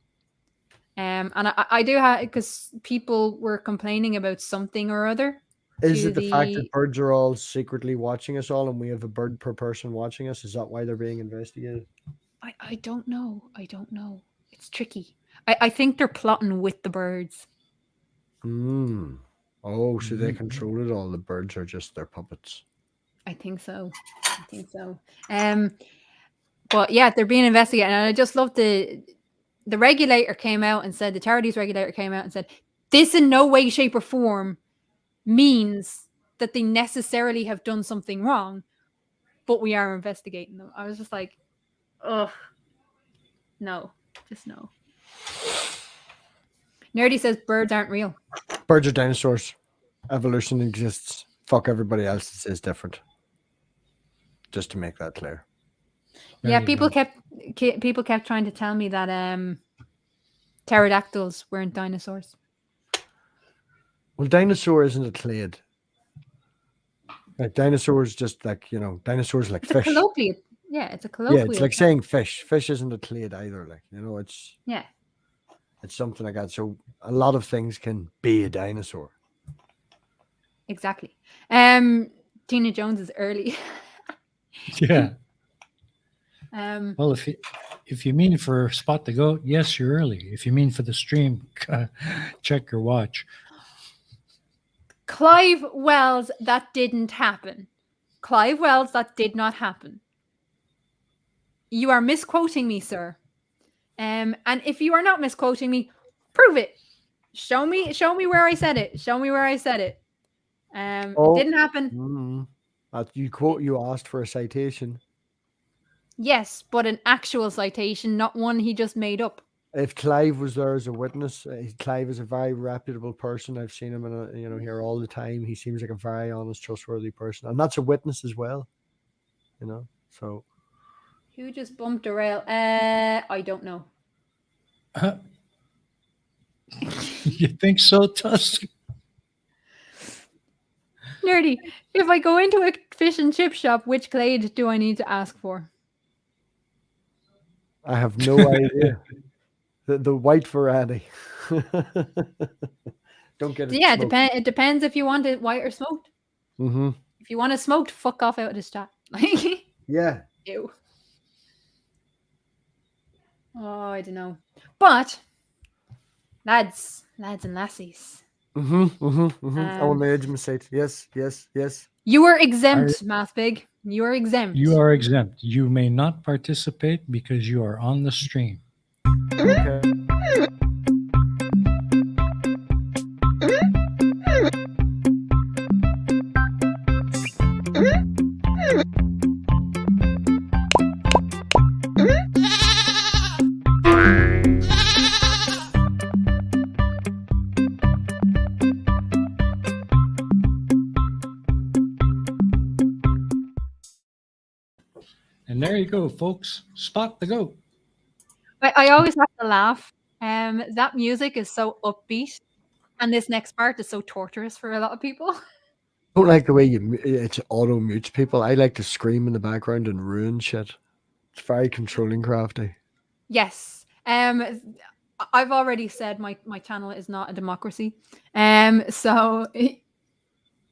And I do have, because people were complaining about something or other. Is it the fact that birds are all secretly watching us all, and we have a bird per person watching us? Is that why they're being investigated? I don't know. It's tricky. I think they're plotting with the birds. Oh, so they control it all. The birds are just their puppets. I think so. But yeah, they're being investigated, and I just love the regulator came out and said, the charities regulator came out and said, this in no way, shape, or form means that they necessarily have done something wrong, but we are investigating them. I was just like, ugh, no, just no. Nerdy says birds aren't real. Birds are dinosaurs. Evolution exists. Fuck everybody else that says different. Just to make that clear. Yeah, people kept trying to tell me that pterodactyls weren't dinosaurs. Well, dinosaur isn't a clade. Like dinosaurs, just like, dinosaurs like fish. It's a colloquial. Yeah, it's like saying fish. Fish isn't a clade either. Like, it's it's something like that. So a lot of things can be a dinosaur. Exactly. Tina Jones is early. Yeah. Well, if you mean for Spot the Goat, yes, you're early. If you mean for the stream, check your watch. Clive Wells, that didn't happen. Clive Wells, that did not happen. You are misquoting me, sir. And if you are not misquoting me, prove it. Show me where I said it. It didn't happen. You asked for a citation. Yes, but an actual citation, not one he just made up. If Clive was there as a witness, Clive is a very reputable person. I've seen him here all the time. He seems like a very honest, trustworthy person, and that's a witness as well. So. Who just bumped a rail? I don't know. You think so, Tusk? Nerdy, if I go into a fish and chip shop, which clade do I need to ask for? I have no idea. The white variety. Don't get it. Yeah, it depends if you want it white or smoked. Mm-hmm. If you want it smoked, fuck off out of this chat. Yeah. Ew. Oh, I don't know. But Lads and lassies. I'm on the edge of my seat. Yes. You are exempt, MathPig. You are exempt. You are exempt. You may not participate because you are on the stream. Okay. And there you go, folks. Spot the goat. I always have to laugh. That music is so upbeat, and this next part is so torturous for a lot of people. I don't like the way it auto mutes people. I like to scream in the background and ruin shit. It's very controlling crafty. Yes. I've already said my channel is not a democracy. So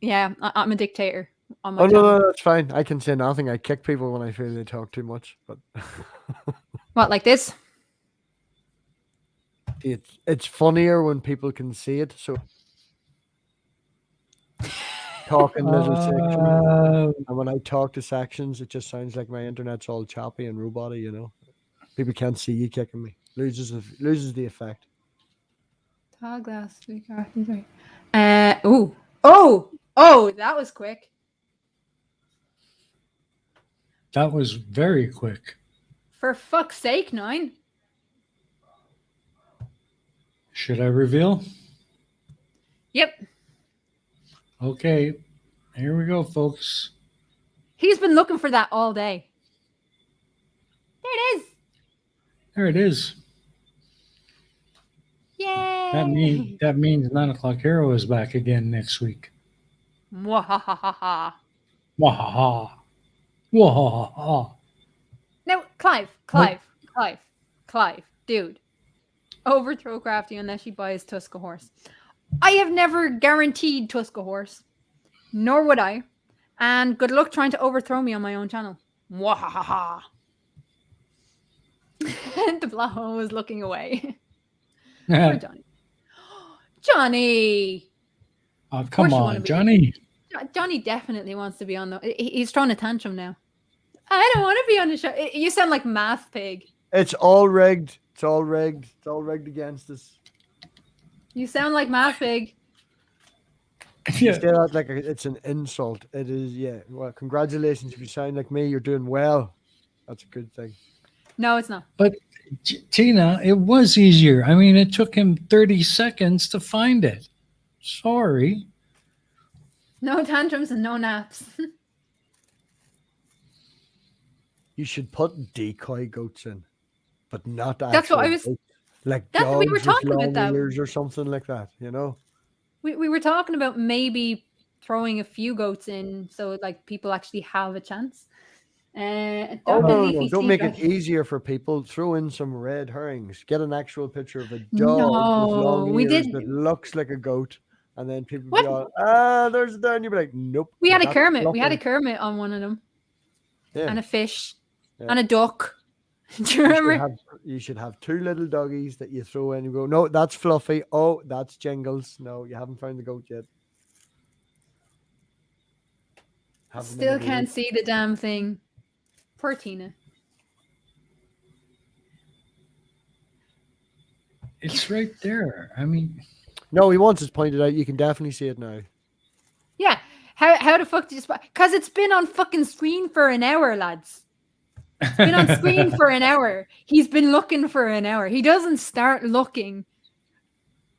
yeah, I'm a dictator on my channel. No, that's fine. I can say nothing. I kick people when I feel they talk too much. But What, like this? It's funnier when people can see it. So talking little sections, and when I talk to sections, it just sounds like my internet's all choppy and roboty. You know, people can't see you kicking me. Loses the effect. Tall glass. Oh, that was quick. That was very quick. For fuck's sake, 9. Should I reveal? Yep. Okay. Here we go, folks. He's been looking for that all day. There it is. There it is. Yay. That means 9 o'clock hero is back again next week. Mwahahaha. Wahaha. Wahaha. No, Clive, dude. Overthrow Crafty unless she buys Tusk a horse. I have never guaranteed Tusk a horse, nor would I. And good luck trying to overthrow me on my own channel. Mwahaha. The Blaho was looking away. Poor Johnny. Johnny! Oh, come on, Johnny. Johnny definitely wants to be on the... He's throwing a tantrum now. I don't want to be on the show. You sound like MathPig. It's all rigged. It's all rigged. It's all rigged against us. You sound like MathPig. You say that like it's an insult. It is, yeah. Well, congratulations. If you sound like me, you're doing well. That's a good thing. No, it's not. But Tina, it was easier. I mean, it took him 30 seconds to find it. Sorry. No tantrums and no naps. You should put decoy goats in, but not actual. That's what I was. Goats. Like we were talking about that, or something like that. You know. We were talking about maybe throwing a few goats in so like people actually have a chance. Don't make it easier for people. Throw in some red herrings. Get an actual picture of a dog with long ears that looks like a goat, and then people be all, there's a dog. And you'd be like, nope. We had a Kermit. Fluffy. We had a Kermit on one of them. Yeah. And a fish. Yeah. And a duck. Do you remember? You should have 2 little doggies that you throw in and go, no, that's Fluffy. Oh, that's Jingles. No, you haven't found the goat yet. Still can't see the damn thing. Poor Tina. It's right there. I mean, no, he wants it pointed out. You can definitely see it now. Yeah. How the fuck did you spot? Because it's been on fucking screen for an hour, lads. It's been on screen for an hour. He's been looking for an hour. He doesn't start looking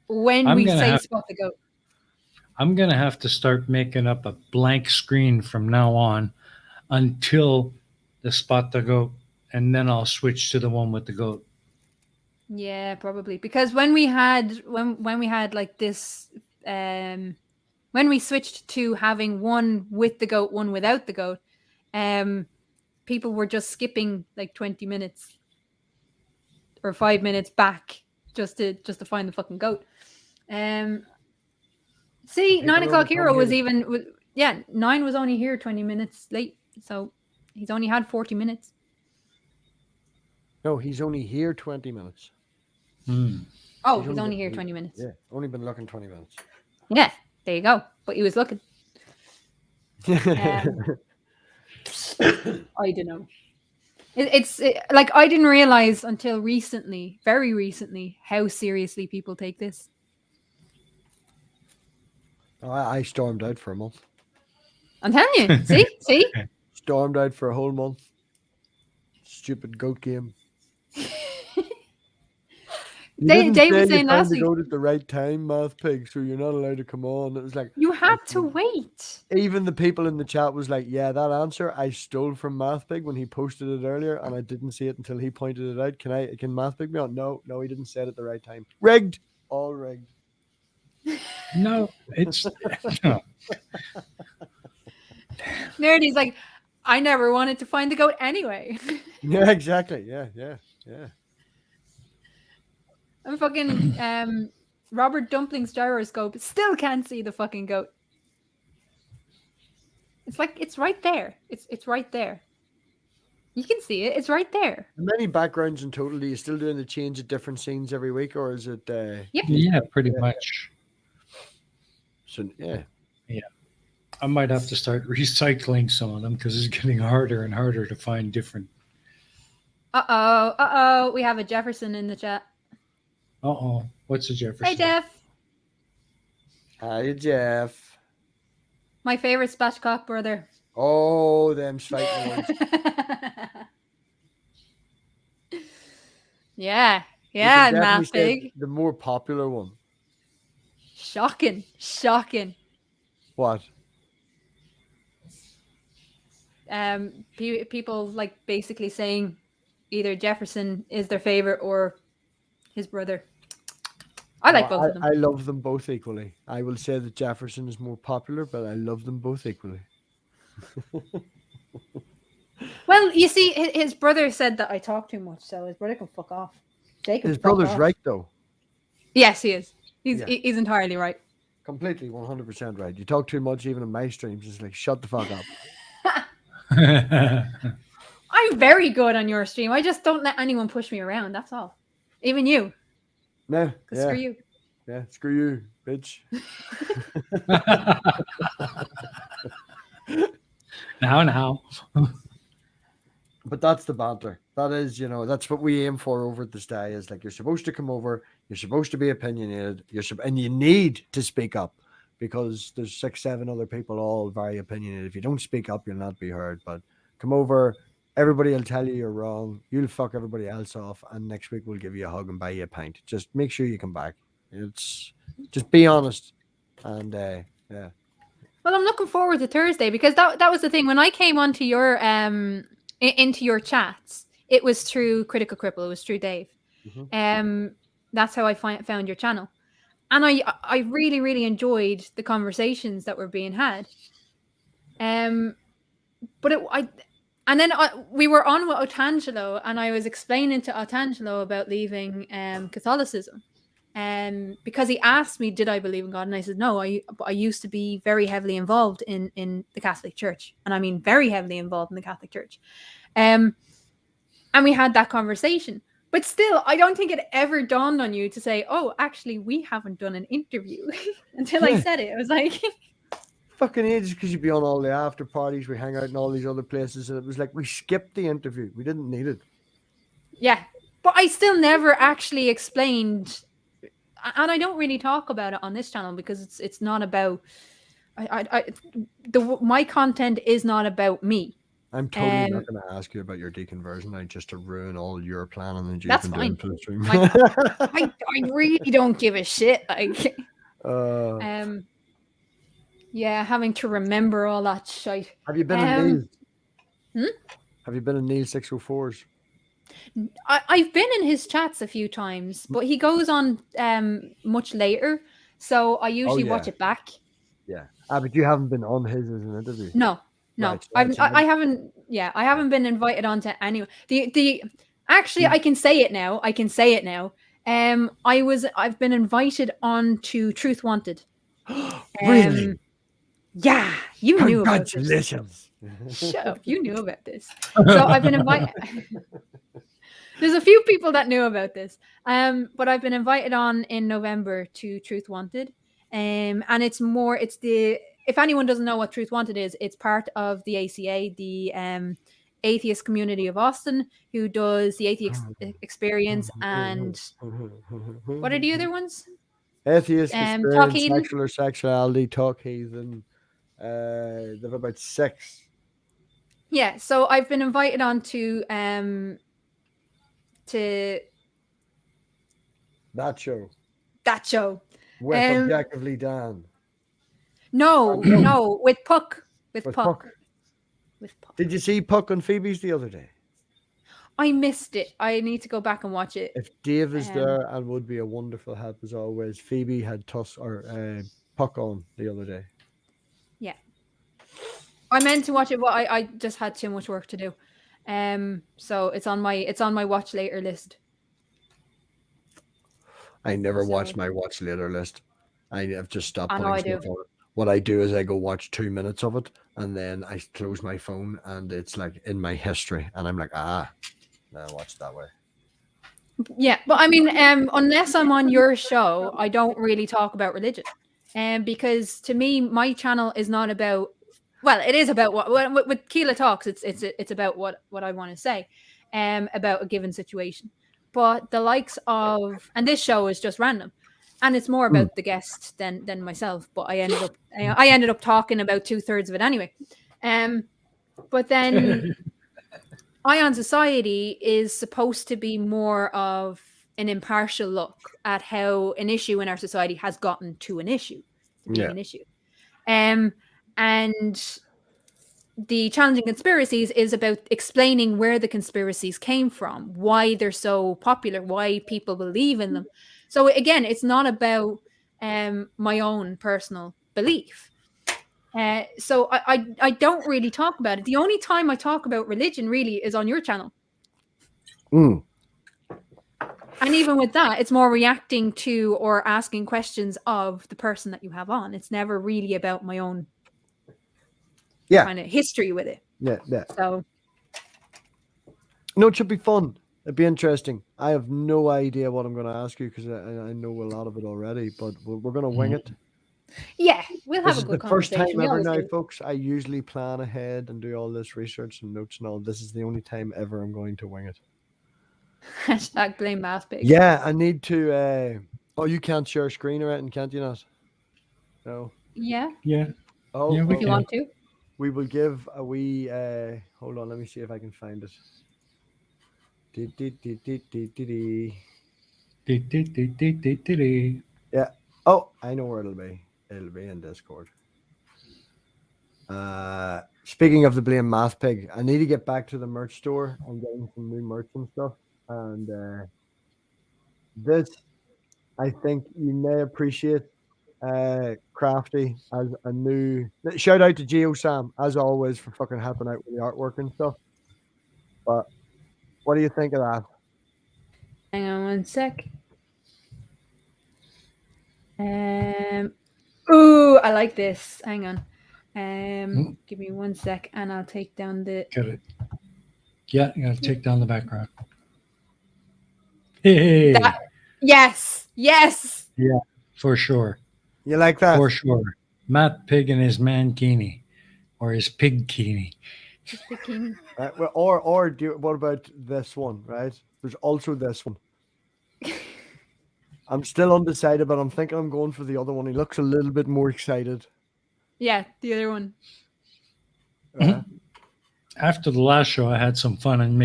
when we say spot the goat. I'm going to have to start making up a blank screen from now on until the spot the goat, and then I'll switch to the one with the goat. Yeah, probably. Because when we had like this when we switched to having one with the goat, one without the goat, people were just skipping like 20 minutes or 5 minutes back just to find the fucking goat. See, 9 o'clock hero was 9 was only here 20 minutes late, so he's only had 40 minutes. No, he's only here 20 minutes. Oh, he's only here 20 minutes. Yeah, only been looking 20 minutes. Yeah, there you go. But he was looking. I don't know. It's like I didn't realize until recently, very recently, how seriously people take this. Oh, I stormed out for a month. I'm telling you. See? Stormed out for a whole month. Stupid goat game. Dave was saying last week. You found the goat at the right time, MathPig, so you're not allowed to come on. It was like you had to wait. Even the people in the chat was like, "Yeah, that answer I stole from MathPig when he posted it earlier, and I didn't see it until he pointed it out. Can MathPig be on? No, he didn't say it at the right time. Rigged, all rigged." No, it's no. Nerdy's like, I never wanted to find the goat anyway. Yeah, exactly. Yeah. I'm fucking Robert Dumpling's gyroscope still can't see the fucking goat. It's like it's right there. It's right there. You can see it. It's right there. How many backgrounds in total? Are you still doing the change of different scenes every week, or is it? Yep. Yeah, pretty much. So yeah. I might have to start recycling some of them because it's getting harder and harder to find different. We have a Jefferson in the chat. What's a Jefferson? Hey, Jeff. Hi, Jeff. My favorite spatchcock brother. Oh, them fighting ones. Yeah, MathPig. The more popular one. Shocking. What? People like basically saying either Jefferson is their favorite or his brother. I like both of them. I love them both equally. I will say that Jefferson is more popular, but I love them both equally. Well, you see, his brother said that I talk too much, so his brother can fuck off. His brother's right, though. Yes, he is. He's entirely right. Completely, 100% right. You talk too much, even in my streams. It's like, shut the fuck up. I'm very good on your stream. I just don't let anyone push me around. That's all. Even you. No. Yeah. Screw you. Yeah, screw you, bitch. Now. But that's the banter. That is, that's what we aim for over at the Stay. Is like, you're supposed to come over. You're supposed to be opinionated. And you need to speak up because there's 6, 7 other people all very opinionated. If you don't speak up, you'll not be heard. But come over. Everybody will tell you you're wrong. You'll fuck everybody else off. And next week we'll give you a hug and buy you a pint. Just make sure you come back. Just be honest. And yeah. Well, I'm looking forward to Thursday because that was the thing. When I came onto your into your chats, it was through Critical Cripple. It was through Dave. Mm-hmm. That's how I found your channel, and I really, really enjoyed the conversations that were being had. We were on with Otangelo, and I was explaining to Otangelo about leaving Catholicism, because he asked me, did I believe in God? And I said, no, I used to be very heavily involved in the Catholic Church. And I mean, very heavily involved in the Catholic Church. And we had that conversation. But still, I don't think it ever dawned on you to say, oh, actually, we haven't done an interview until I said it. It was like... Fucking ages, because you'd be on all the after parties. We hang out in all these other places. And it was like, we skipped the interview. We didn't need it. Yeah. But I still never actually explained... And I don't really talk about it on this channel because it's not about... my content is not about me. I'm totally not going to ask you about your deconversion now just to ruin all your planning and you've been doing for the stream. I really don't give a shit. Like, yeah, having to remember all that shit. Have you been in Neil? Have you been in Neil 604's? I've been in his chats a few times, but he goes on much later, so I usually watch it back. Yeah, but you haven't been on his as an interview. No. I haven't. Yeah, I haven't been invited on to anyone. Actually, I can say it now. I've been invited on to Truth Wanted. Really? Yeah, you knew about this. Congratulations. Shut up, you knew about this. So I've been invited. There's a few people that knew about this. But I've been invited on in November to Truth Wanted. And it's if anyone doesn't know what Truth Wanted is, it's part of the ACA, the atheist community of Austin, who does the atheist experience and what are the other ones? Atheist Talk experience, Heathen. sexual or sexuality, talk heathen. They've about 6. Yeah, so I've been invited on to that show with with Objectively Dan. No, with Puck. With Puck. Did you see Puck on Phoebe's the other day? I missed it. I need to go back and watch it. If Dave is there, and would be a wonderful help as always. Phoebe had Puck on the other day. Yeah, I meant to watch it, but I just had too much work to do. So it's on my watch later list. I never watch my watch later list. I've just stopped. I know I do. What I do is I go watch 2 minutes of it, and then I close my phone, and it's like in my history, and I'm like, now watch that way. Yeah, but I mean, unless I'm on your show, I don't really talk about religion, because to me, my channel is not about. Well, it is about what with Keela Talks. It's about what I want to say, about a given situation. But the likes of, and this show is just random, and it's more about the guest than myself. But I ended up talking about 2/3 of it anyway. But then Ion Society is supposed to be more of an impartial look at how an issue in our society has gotten to an issue, an issue. And the Challenging Conspiracies is about explaining where the conspiracies came from, why they're so popular, why people believe in them. So again, it's not about my own personal belief. So I don't really talk about it. The only time I talk about religion really is on your channel. And even with that, it's more reacting to or asking questions of the person that you have on. It's never really about my own kind of history with it. Yeah. So no, it should be fun. It'd be interesting. I have no idea what I'm going to ask you because I know a lot of it already, but we're going to wing it. Yeah, we'll have a good conversation. This is the first time ever now, folks. I usually plan ahead and do all this research and notes and all. This is the only time ever I'm going to wing it. Hashtag blame MathPig. Yeah, I need to. You can't share screen or anything, can't you not? No. Yeah. Yeah. Oh, yeah, if you want to. We will give a wee. Hold on, let me see if I can find it. Yeah. Oh, I know where it'll be. It'll be in Discord. Speaking of the blame MathPig, I need to get back to the merch store and getting some new merch and stuff. And this, I think you may appreciate, Crafty, as a new. Shout out to Geo Sam as always for fucking helping out with the artwork and stuff. But what do you think of that? Hang on one sec. Ooh, I like this. Hang on. Give me 1 sec, and I'll take down the. Got it. Yeah, you gotta take down the background. Hey. Yes. Yeah, for sure. You like that? For sure. MathPig and his mankini, or his pigkini. What about this one? Right? There's also this one. I'm still undecided, but I'm thinking I'm going for the other one. He looks a little bit more excited. Yeah, the other one. After the last show, I had some fun and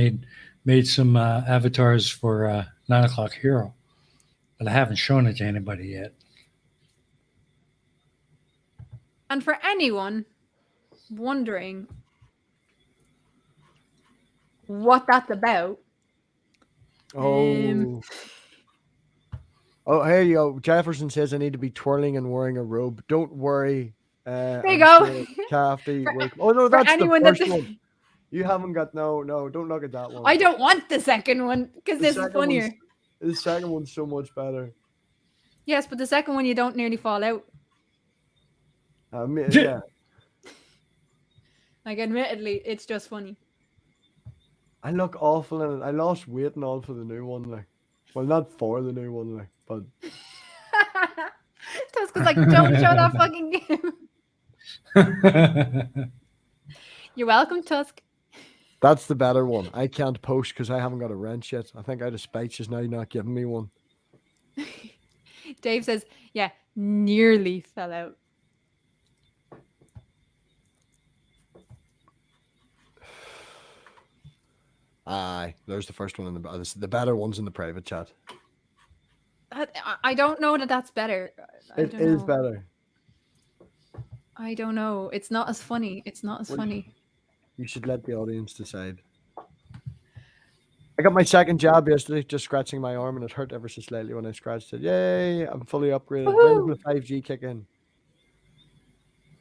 made some avatars for 9 O'Clock Hero, but I haven't shown it to anybody yet. And for anyone wondering what that's about, oh, here you go. Jefferson says I need to be twirling and wearing a robe. Don't worry. There you go. Crafty. Oh no, that's the first one. You haven't got no. Don't look at that one. I don't want the second one because this is funnier. The second one's so much better. Yes, but the second one you don't nearly fall out. Yeah. Like, admittedly, it's just funny. I look awful in it. I lost weight and all for the new one, like. Well, not for the new one, like, but Tusk was like, don't show that fucking game. You're welcome, Tusk. that's the better one. I can't post because I haven't got a wrench yet. I think out of spite just now not giving me one. Dave says, yeah, nearly fell out. Aye, there's the first one in the better one's in the private chat. I don't know that that's better. It is better. I don't know. It's not as funny. It's not as funny. You should let the audience decide. I got my second jab yesterday, just scratching my arm, and it hurt ever so slightly when I scratched it. Yay! I'm fully upgraded. When does the 5G kick in?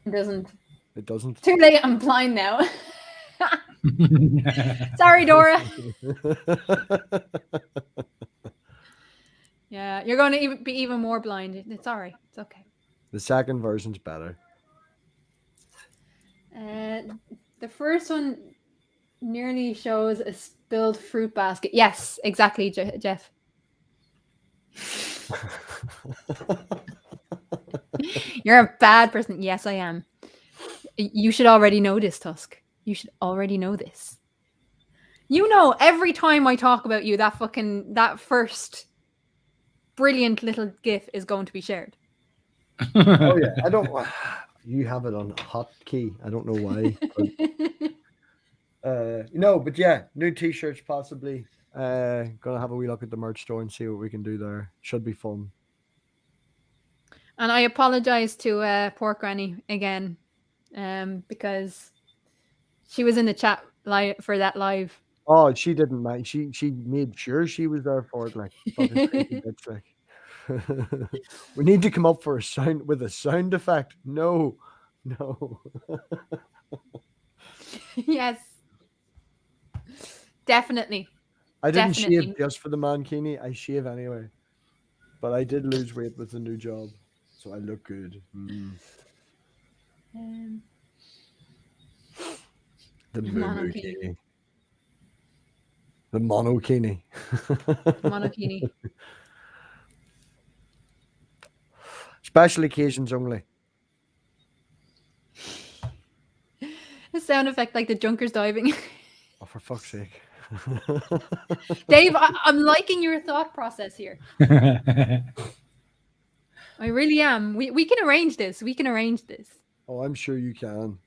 It doesn't. It doesn't. Too late. I'm blind now. Sorry, Dora. Yeah, you're going to be even more blind. It's all right. It's okay. The second version's better. The first one nearly shows a spilled fruit basket. Yes, exactly, Jeff. You're a bad person. Yes, I am. You should already know this, Tusk. You should already know this. You know, every time I talk about you, that first brilliant little GIF is going to be shared. Oh yeah, I don't. You have it on hotkey. I don't know why. But, but yeah, new T-shirts possibly. Gonna have a wee look at the merch store and see what we can do there. Should be fun. And I apologize to Pork Granny again, because she was in the chat for that live. Oh, she didn't mind. She made sure she was there for it. Like fucking crazy bitch, like. We need to come up for a sound effect. No. Yes, definitely. I didn't shave just for the mankini. I shave anyway, but I did lose weight with the new job, so I look good. The monokini. The monokini. Monokini. Special occasions only. A sound effect like the junkers diving. Oh, for fuck's sake. Dave, I'm liking your thought process here. I really am. We can arrange this. Oh, I'm sure you can.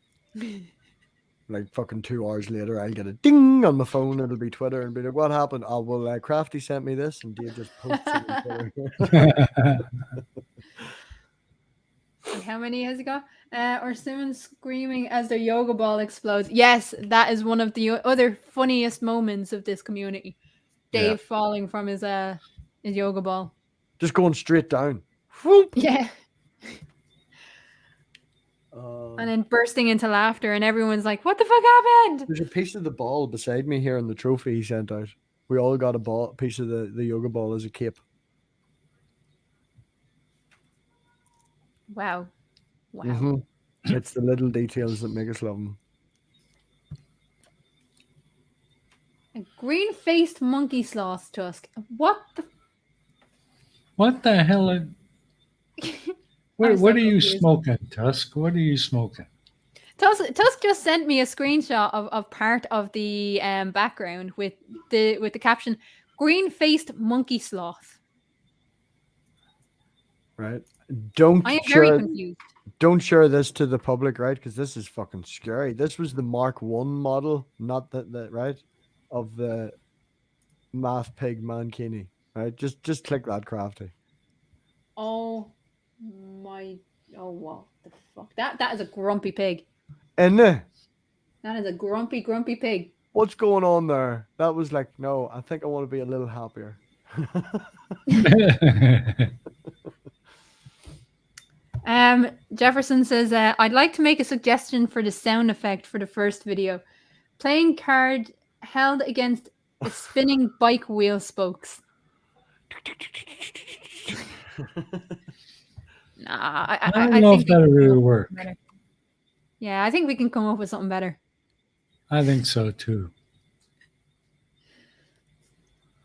Like fucking 2 hours later, I'll get a ding on my phone. It'll be Twitter and be like, "What happened?" Oh, well, Crafty sent me this, and Dave just posted it on Twitter. And how many has he got? Or Simmons screaming as their yoga ball explodes. Yes, that is one of the other funniest moments of this community. Dave falling from his yoga ball. Just going straight down. Whoop. Yeah. And then bursting into laughter, and everyone's like, "What the fuck happened?" There's a piece of the ball beside me here in the trophy he sent out. We all got a piece of the yoga ball as a cape. Wow. Mm-hmm. It's the little details that make us love them. A green-faced monkey sloth, Tusk. What the hell? What are you smoking, Tusk? What are you smoking? Tusk just sent me a screenshot of part of the background with the caption "green-faced monkey sloth." Right. I am very confused. Don't share this to the public, right? Because this is fucking scary. This was the Mark 1 model, not the right, of the MathPig mankini. Right? Just click that, Crafty. Oh what the fuck? That is a grumpy pig. Isn't it? That is a grumpy pig. What's going on there? That was like, no, I think I want to be a little happier. Jefferson says, I'd like to make a suggestion for the sound effect for the first video. Playing card held against a spinning bike wheel spokes. I don't know if that'll really work. Yeah, I think we can come up with something better. I think so too.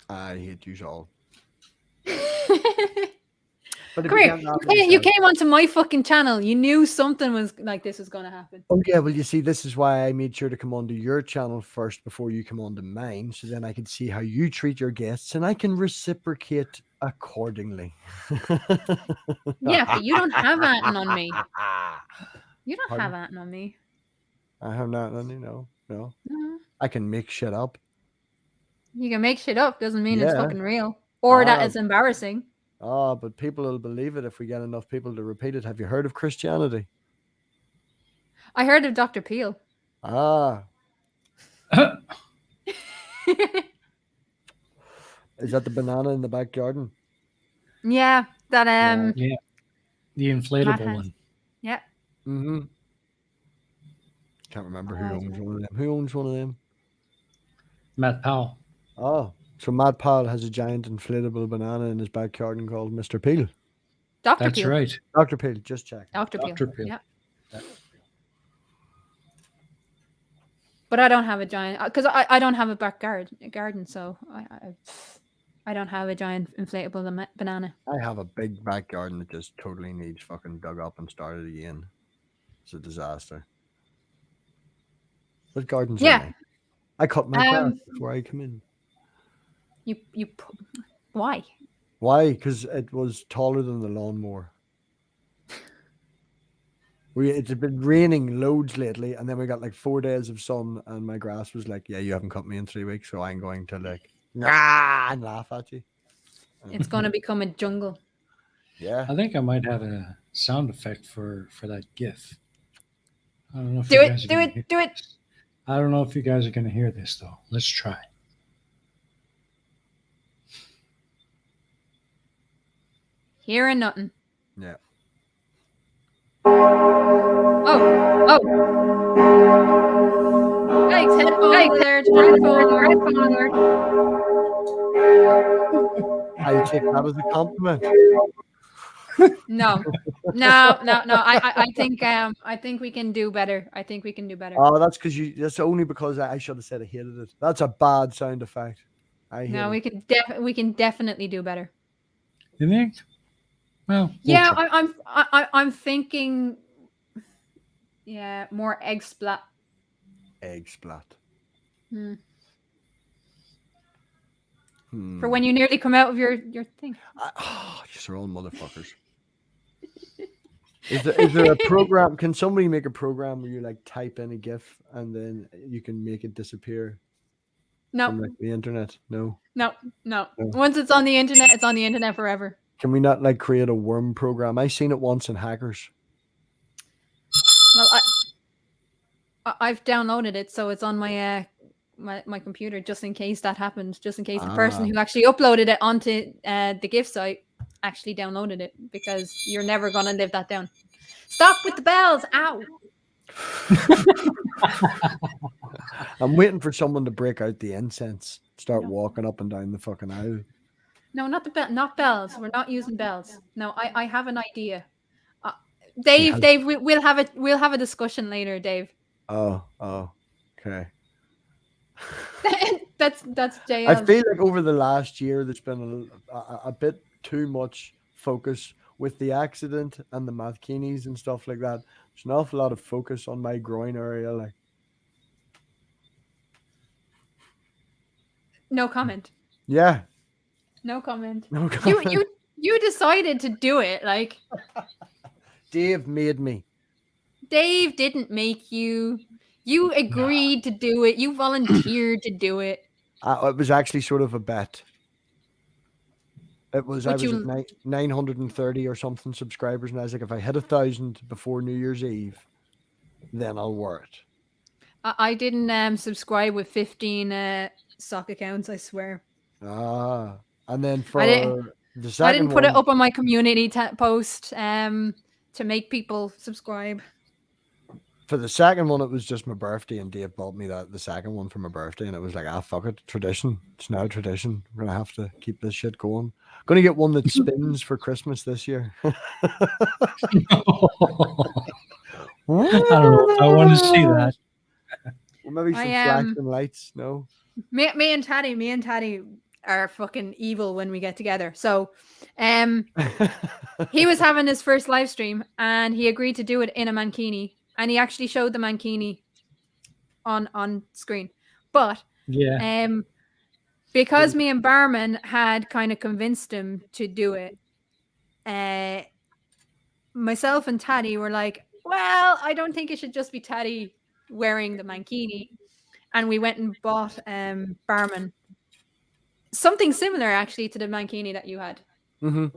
I hate you all. Come here. You came onto my fucking channel. You knew something was like this was going to happen. Oh yeah, well you see, this is why I made sure to come onto your channel first before you come onto mine, so then I can see how you treat your guests and I can reciprocate accordingly. Yeah, but you don't have Anton on me. You don't have Anton on me. I have not on you, no. I can make shit up. You can make shit up, doesn't mean it's fucking real. Or that it's embarrassing. Oh, but people will believe it if we get enough people to repeat it. Have you heard of Christianity? I heard of Dr. Peel. Ah. Is that the banana in the back garden? Yeah, that yeah, the inflatable one. Yeah. Mm-hmm. Can't remember who owns one of them. Who owns one of them? Matt Powell. Oh, so Matt Powell has a giant inflatable banana in his back garden called Mr. Peel. Dr. Peel. That's right. Dr. Peel, just check. Dr. Peel. Yeah. But I don't have a giant, because I don't have a back garden, so I don't have a giant inflatable banana. I have a big back garden that just totally needs fucking dug up and started again. It's a disaster. What gardens are they? I cut my grass before I come in. Why? Why? Because it was taller than the lawnmower. It's been raining loads lately, and then we got like 4 days of sun, and my grass was like, "Yeah, you haven't cut me in 3 weeks, so I'm going to like and laugh at you." It's going to become a jungle. Yeah, I think I might have a sound effect for that GIF. I don't know if do it. I don't know if you guys are going to hear this though. Let's try. Hearing nothing. Yeah. Oh. Yikes, headphones there. Headphone alert. I take that as a compliment. No. I think we can do better. Oh, that's because that's only because I should have said I hated it. That's a bad sound effect. We can definitely do better. You think? Well, yeah, I'm thinking. Yeah, more egg splat. Egg splat. For when you nearly come out of your thing. You're all motherfuckers. Is there a program? Can somebody make a program where you like type in a GIF and then you can make it disappear? No. From like the internet? No. Once it's on the internet, it's on the internet forever. Can we not like create a worm program? I seen it once in Hackers. Well, I've downloaded it, so it's on my my computer just in case that happens. Just in case the person who actually uploaded it onto the GIF site actually downloaded it, because you're never gonna live that down. Stop with the bells! Ow! I'm waiting for someone to break out the incense, start walking up and down the fucking aisle. No, not bells. We're not using bells. No, I have an idea. Dave, we'll have a discussion later, Dave. Oh, okay. that's JL. I feel like over the last year there's been a bit too much focus with the accident and the Mathkinis and stuff like that. There's an awful lot of focus on my groin area, like. No comment. Yeah. No comment. You decided to do it, like. Dave made me. Dave didn't make you. You agreed to do it. You volunteered to do it. It was actually sort of a bet. It was I was at 930 or something subscribers, and I was like, if I hit 1,000 before New Year's Eve, then I'll wear it. I didn't subscribe with 15 sock accounts, I swear. And then for the second I didn't put it up on my community post to make people subscribe. For the second one, it was just my birthday, and Dave bought me the second one for my birthday, and it was like, fuck it, tradition. It's now a tradition. We're gonna have to keep this shit going. Gonna get one that spins for Christmas this year. I don't know if I want to see that. Well, maybe some flashing lights. No. Me and Taddy are fucking evil when we get together. So, he was having his first live stream and he agreed to do it in a mankini, and he actually showed the mankini on screen. But Yeah. because me and Barman had kind of convinced him to do it, myself and Taddy were like, well, I don't think it should just be Taddy wearing the mankini. And we went and bought Barman something similar actually to the mankini that you had. Mm-hmm.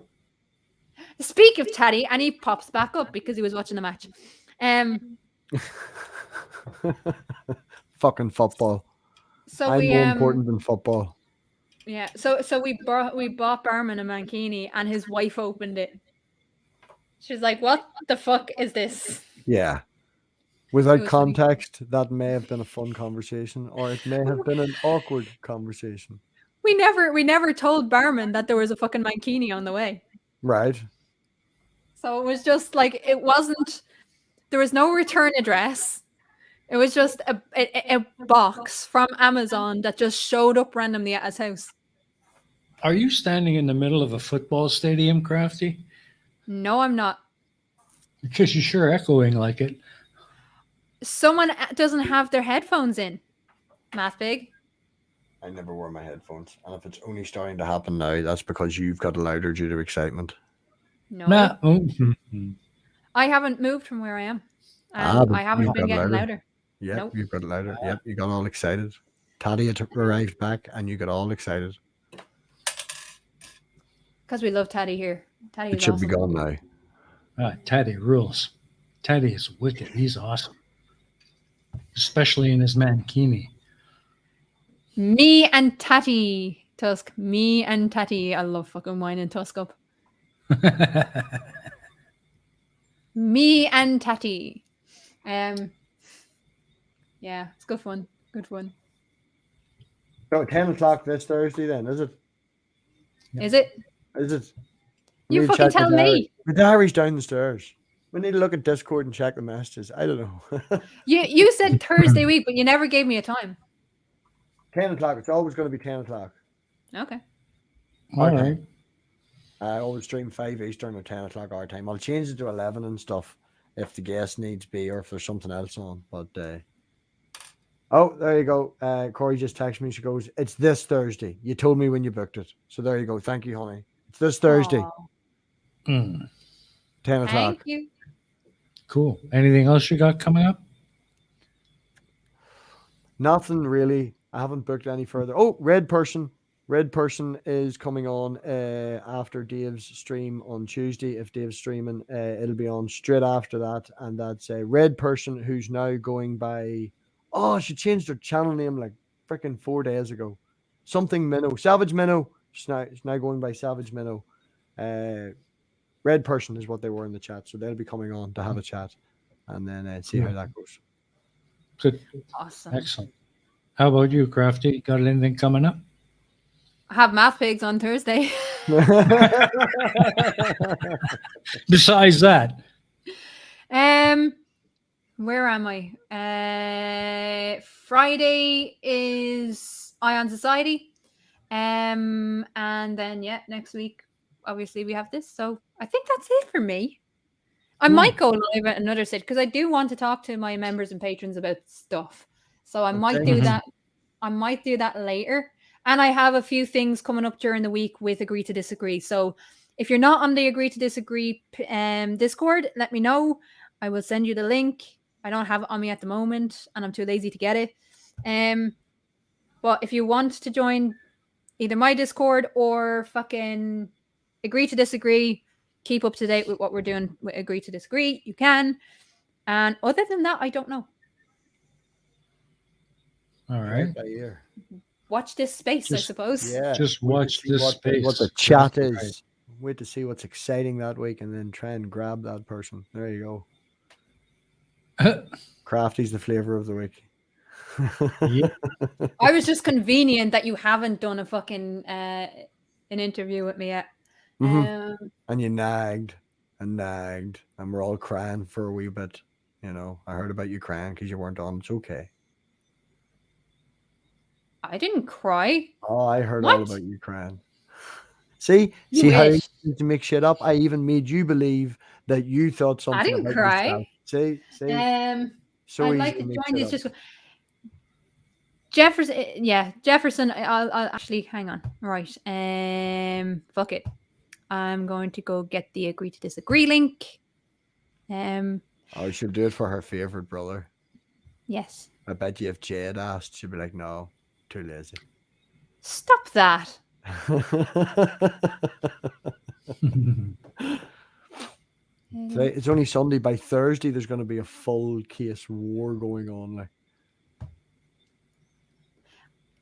Speak of Taddy, and he pops back up because he was watching the match. Fucking football. So I'm we more important than football. Yeah. So we bought Barman a mankini, and his wife opened it. She's like, "What the fuck is this?" Yeah. Without was context, that may have been a fun conversation, or it may have been an awkward conversation. We never told Barman that there was a fucking mankini on the way. Right. So it was just like, it wasn't. There was no return address. It was just a box from Amazon that just showed up randomly at his house. Are you standing in the middle of a football stadium, Crafty? No, I'm not. Because you're sure echoing like it. Someone doesn't have their headphones in. MathPig. I never wear my headphones, and if it's only starting to happen now, that's because you've got louder due to excitement. No. Nah. I haven't moved from where I am. And I haven't been getting louder. Yep, Nope. you've got louder. Yep, you got all excited. Taddy had arrived back, and you got all excited. Because we love Taddy here. Taddy It should be gone now. Taddy rules. Taddy is wicked. He's awesome. Especially in his mankini. Me and Tatty, Tusk. Me and Tatty. I love fucking winding Tusk up. Me and Tatty. Yeah, it's good fun. Good fun. So 10 o'clock this Thursday then, is it? Is it? Is it? You fucking tell me. The diary's down the stairs. We need to look at Discord and check the messages. I don't know. You said Thursday week, but you never gave me a time. 10 o'clock. It's always going to be 10 o'clock. Okay. All right. I always stream 5 Eastern or 10 o'clock our time. I'll change it to 11 and stuff if the guest needs be or if there's something else on. But oh, there you go. Corey just texted me. She goes, "It's this Thursday. You told me when you booked it." So there you go. Thank you, honey. It's this Thursday. 10 o'clock. Thank you. Cool. Anything else you got coming up? Nothing really. I haven't booked any further. Oh, Red Person. Red Person is coming on after Dave's stream on Tuesday. If Dave's streaming, it'll be on straight after that. And that's a Red Person who's now going by... Oh, she changed her channel name like freaking 4 days ago. Something Minnow. Savage Minnow. She's now going by Savage Minnow. Red Person is what they were in the chat. So they'll be coming on to have a chat and then see how that goes. Good. Awesome. Excellent. How about you, Crafty? Got anything coming up? I have MathPigs on Thursday. Besides that. Where am I? Friday is Ion Society. And then next week, obviously we have this. So I think that's it for me. I might go live at another stage because I do want to talk to my members and patrons about stuff. So I might do that. I might do that later. And I have a few things coming up during the week with Agree to Disagree. So if you're not on the Agree to Disagree Discord, let me know. I will send you the link. I don't have it on me at the moment, and I'm too lazy to get it. But if you want to join either my Discord or fucking Agree to Disagree, keep up to date with what we're doing with Agree to Disagree, you can. And other than that, I don't know. All right. Watch this space, I suppose. Yeah. Just watch this space. What the chat is. Right. Wait to see what's exciting that week and then try and grab that person. There you go. Crafty's the flavor of the week. Yeah. I was just convenient that you haven't done a fucking an interview with me yet. Mm-hmm. And you nagged, and we're all crying for a wee bit. You know, I heard about you crying because you weren't on. It's okay. I didn't cry. Oh, I heard What? all about you crying. See You how you wish. need to make shit up. I even made you believe that you thought I something didn't about cry. yourself. See, so I'd easy like to to make join shit this. up. Just Jefferson. Yeah, Jefferson. I'll actually hang on. Right. Fuck it. I'm going to go get the agree to disagree link. Oh, she'll do it for her favorite brother. Yes. I bet you if Jade asked, she'd be like, "No, too lazy." Stop that. It's only Sunday. By Thursday, there's going to be a full case war going on. Like,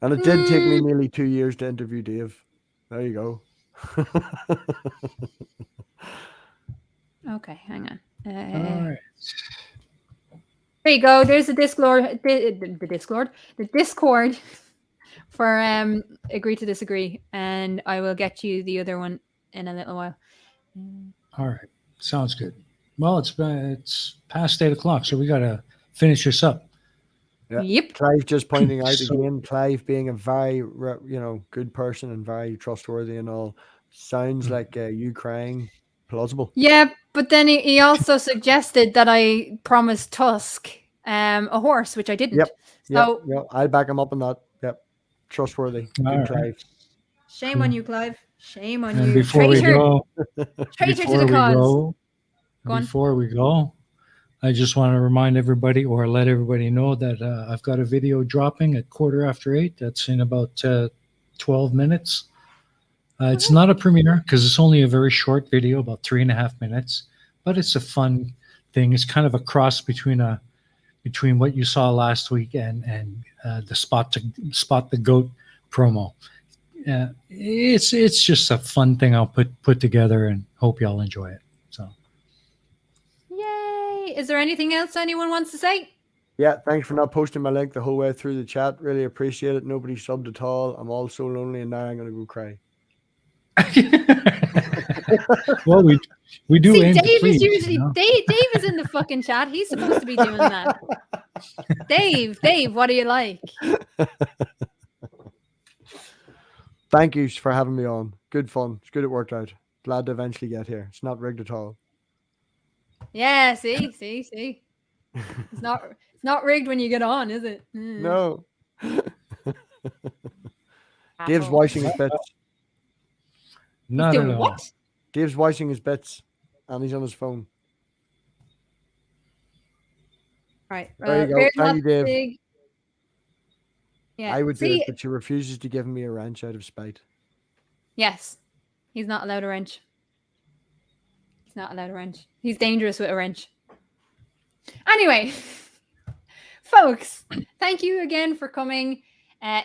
and it did take me nearly 2 years to interview Dave. There you go. Okay, hang on. All right. There you go. There's the Discord. The Discord for agree to disagree, and I will get you the other one in a little while. All right. Sounds good. Well, it's past 8:00, so we got to finish this up. Yeah. Yep. Clive just pointing out again, Clive being a very, good person and very trustworthy and all. Sounds like you crying plausible. Yeah, but then he also suggested that I promised Tusk a horse, which I didn't. Yep. So Yep. I'll back him up on that. Yep. Trustworthy. Good All right. Clive. Shame on you, Clive. Shame on And you. before we go, Traitor to the cause. before we go, I just want to remind everybody or let everybody know that I've got a video dropping at 8:15. That's in about 12 minutes. It's not a premiere because it's only a very short video, about 3.5 minutes, but it's a fun thing. It's kind of a cross between what you saw last week and the spot the goat promo. It's just a fun thing I'll put together and hope y'all enjoy it. So, Yay! Is there anything else anyone wants to say? Yeah, thanks for not posting my link the whole way through the chat. Really appreciate it. Nobody subbed at all. I'm all so lonely, and now I'm gonna go cry. Well, we do. See, aim to Dave please, is usually you know? Dave is in the fucking chat. He's supposed to be doing that. Dave, what do you like? Thank you for having me on. Good fun. It's good it worked out. Glad to eventually get here. It's not rigged at all. Yeah, see. It's not rigged when you get on, is it? No. Dave's washing his bits. Not at all. What? Dave's washing his bits, and he's on his phone. Right. There you go. Thank you, Dave. Big. Yeah. I would do it, but she refuses to give me a wrench out of spite. Yes. He's not allowed a wrench. He's dangerous with a wrench. Anyway, folks, thank you again for coming.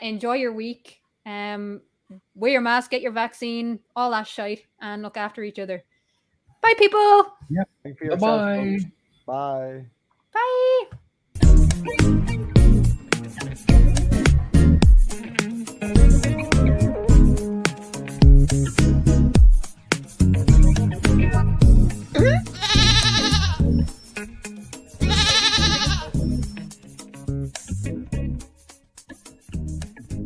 Enjoy your week. Wear your mask, get your vaccine, all that shite, and look after each other. Bye, people. Yeah. Thank you for Bye. Bye. Bye.